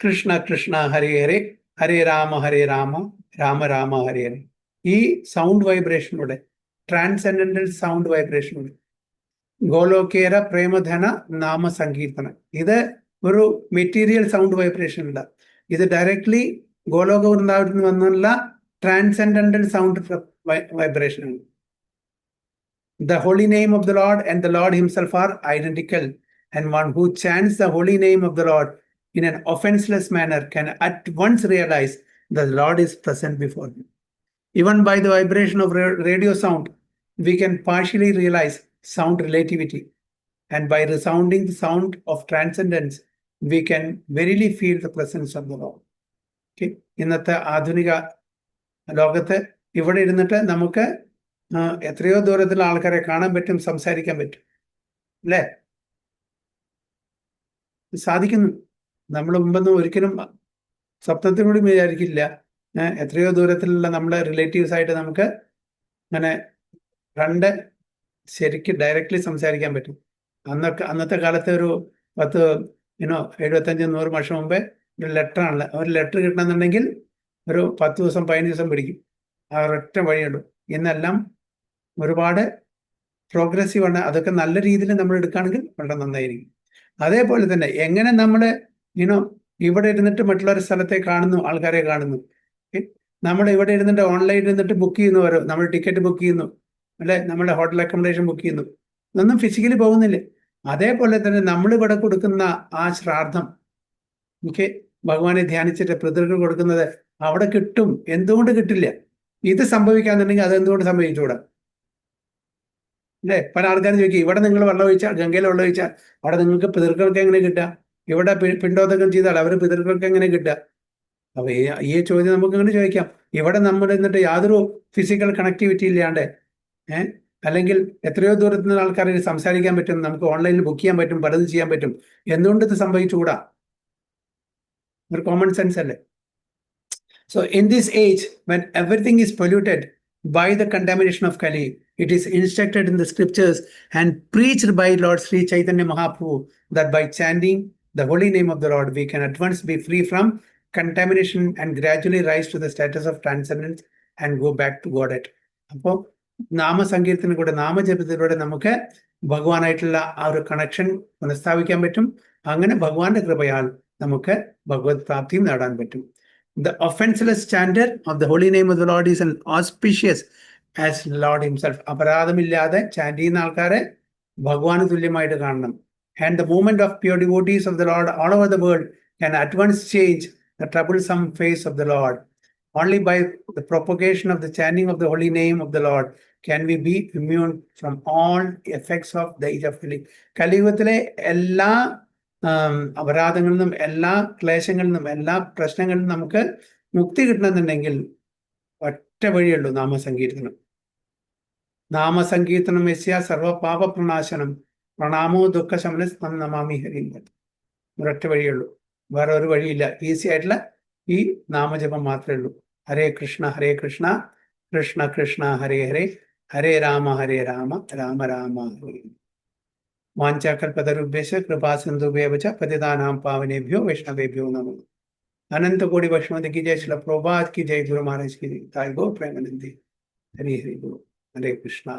A: കൃഷ്ണ കൃഷ്ണ ഹരേ ഹരേ, ഹരേ രാമ രാമ രാമ ഹരേ ഹരേ. ഈ സൗണ്ട് വൈബ്രേഷനോടെ, ട്രാൻസെൻഡന്റൽ സൗണ്ട് വൈബ്രേഷനോടെ ഗോലോകേര പ്രേമധന നാമ സങ്കീർത്തനം, ഇത് ഒരു മെറ്റീരിയൽ സൗണ്ട് വൈബ്രേഷൻ അല്ല, ഇത് ഡയറക്ട്ലി ഗോലോക വൃന്ദാവനത്തിൽ നിന്ന് വന്നുള്ള ട്രാൻസെൻഡന്റൽ സൗണ്ട് വൈബ്രേഷൻ ആണ്. The holy name of the Lord and the Lord himself are identical, and one who chants the holy name of the Lord in an offenseless manner can at once realize that the Lord is present before him. Even by the vibration of radio sound, we can partially realize sound relativity, and by resounding the sound of transcendence, we can verily feel the presence of the Lord. Okay, ഇന്നത്തെ ആധുനിക ലോകത്ത് ഇവിടെ ഇരുന്നിട്ട് നമുക്ക് എത്രയോ ദൂരത്തിലുള്ള ആൾക്കാരെ കാണാൻ പറ്റും, സംസാരിക്കാൻ പറ്റും, അല്ലേ? സാധിക്കുന്നു. നമ്മൾ മുമ്പൊന്നും ഒരിക്കലും സ്വപ്നത്തിനോട് വിചാരിക്കില്ല എത്രയോ ദൂരത്തിലുള്ള നമ്മുടെ റിലേറ്റീവ്സ് ആയിട്ട് നമുക്ക് അങ്ങനെ കണ്ട് ശരിക്കും ഡയറക്റ്റ്ലി സംസാരിക്കാൻ പറ്റും. അന്നത്തെ കാലത്ത് ഒരു 75-100 വർഷം മുമ്പേ ഒരു ലെറ്ററാണല്ലോ, ഒരു ലെറ്റർ കിട്ടണമെന്നുണ്ടെങ്കിൽ ഒരു 10 ദിവസം 15 ദിവസം പിടിക്കും, ആ ഒരൊറ്റ വഴിയുള്ളൂ. ഇന്നെല്ലാം ഒരുപാട് പ്രോഗ്രസീവ് ആണ്. അതൊക്കെ നല്ല രീതിയിൽ നമ്മൾ എടുക്കുകയാണെങ്കിൽ വളരെ നന്നായിരിക്കും. അതേപോലെ തന്നെ എങ്ങനെ നമ്മൾ ഇവിടെ ഇരുന്നിട്ട് മറ്റുള്ളൊരു സ്ഥലത്തെ കാണുന്നു, ആൾക്കാരെ കാണുന്നു. നമ്മൾ ഇവിടെ ഇരുന്നിട്ട് ഓൺലൈനിൽ ഇരുന്നിട്ട് ബുക്ക് ചെയ്യുന്നവരോ, നമ്മൾ ടിക്കറ്റ് ബുക്ക് ചെയ്യുന്നു, അല്ലെ? നമ്മുടെ ഹോട്ടൽ അക്കോമഡേഷൻ ബുക്ക് ചെയ്യുന്നു, ഇതൊന്നും ഫിസിക്കലി പോകുന്നില്ല. അതേപോലെ തന്നെ നമ്മളിവിടെ കൊടുക്കുന്ന ആ ശ്രാദ്ധം, എനിക്ക് ഭഗവാനെ ധ്യാനിച്ചിട്ട് പിതൃകൾ കൊടുക്കുന്നത് അവിടെ കിട്ടും. എന്തുകൊണ്ട് കിട്ടില്ല? ഇത് സംഭവിക്കാന്നുണ്ടെങ്കിൽ അതെന്തുകൊണ്ട് സംഭവിച്ചുകൂടാ? അല്ലേ? പല ആൾക്കാരും ചോദിക്കും, ഇവിടെ നിങ്ങൾ വെള്ളം ഒഴിച്ചാൽ, ഗംഗയിൽ വെള്ളം ഒഴിച്ചാൽ അവിടെ നിങ്ങൾക്ക് പിതൃക്കൾക്ക് എങ്ങനെ കിട്ടുക? ഇവിടെ പിണ്ടോദകം ചെയ്താൽ അവർ പിതൃക്കൾക്ക് എങ്ങനെ കിട്ടുക? അപ്പൊ ഈ ചോദ്യം നമുക്ക് ഇങ്ങനെ ചോദിക്കാം. ഇവിടെ നമ്മൾ എന്നിട്ട് യാതൊരു ഫിസിക്കൽ കണക്ടിവിറ്റി ഇല്ലാണ്ട് അല്ലെങ്കിൽ എത്രയോ ദൂരത്തു നിന്ന് ആൾക്കാരെ സംസാരിക്കാൻ പറ്റും, നമുക്ക് ഓൺലൈനിൽ ബുക്ക് ചെയ്യാൻ പറ്റും, പലതും ചെയ്യാൻ പറ്റും. എന്തുകൊണ്ട് ഇത് സംഭവിച്ചുകൂടാ? ഒരു കോമൺ സെൻസ് അല്ലേ? So in this age, when everything is polluted by the contamination of Kali, it is instructed in the scriptures and preached by Lord Sri Chaitanya Mahaprabhu that by chanting the holy name of the Lord, we can at once be free from contamination and gradually rise to the status of transcendence and go back to Godhead. അപ്പോൾ നാമസങ്കീർത്തനത്തിലൂടെ, നാമജപത്തിലൂടെ നമുക്ക് ഭഗവാനായിട്ടുള്ള ആ ഒരു കണക്ഷൻ പുനഃസ്ഥാപിക്കാൻ പറ്റും. അങ്ങനെ ഭഗവാന്റെ കൃപയാൽ നമുക്ക് ഭഗവത് പ്രാപ്തിയും നേടാൻ പറ്റും. The offenseless chanter of the holy name of the Lord is an auspicious as Lord himself. അപരാധമില്ലാതെ ചാൻറ്റ് ചെയ്യുന്ന ആൾക്കാരെ ഭഗവാന് തുല്യമായിട്ട് കാണണം. And the movement of pure devotees of the Lord all over the world can at once change the troublesome face of the Lord. Only by the propagation of the chanting of the holy name of the Lord can we be immune from all effects of the age of Kali. കലിയുഗത്തിലെ എല്ലാ അപരാധങ്ങളിൽ നിന്നും, എല്ലാ ക്ലേശങ്ങളിൽ നിന്നും, എല്ലാ പ്രശ്നങ്ങളിൽ നിന്നും നമുക്ക് മുക്തി കിട്ടണമെന്നുണ്ടെങ്കിൽ ഒറ്റ വഴിയുള്ളൂ, നാമസങ്കീർത്തനം. നാമസങ്കീർത്തനം യസ്യ സർവപാപ പ്രണാശനം പ്രണാമോ ദുഃഖശമന നമാമി ഹരിം. ഒരൊറ്റ വഴിയുള്ളൂ, വേറെ ഒരു വഴിയില്ല. ഈസി ആയിട്ടുള്ള ഈ നാമജപം മാത്രമേ ഉള്ളൂ. ഹരേ കൃഷ്ണ കൃഷ്ണ കൃഷ്ണ ഹരേ ഹരേ, ഹരേ രാമ രാമ രാമ ഹരേ. വാഞ്ചാകൽപതരുഭ്യശ്ച കൃപാ സിന്ധുഭ്യവ ച പതിതാനാം പാവനേഭ്യോ വൈഷ്ണവേഭ്യോ നമോ. अनंत कोटि वैष्णव की जय, श्रील प्रभुपाद की जय, गुरु महाराज की जय, ताई गो प्रेमानंदी। हरे हरे बोल। हरे कृष्णा।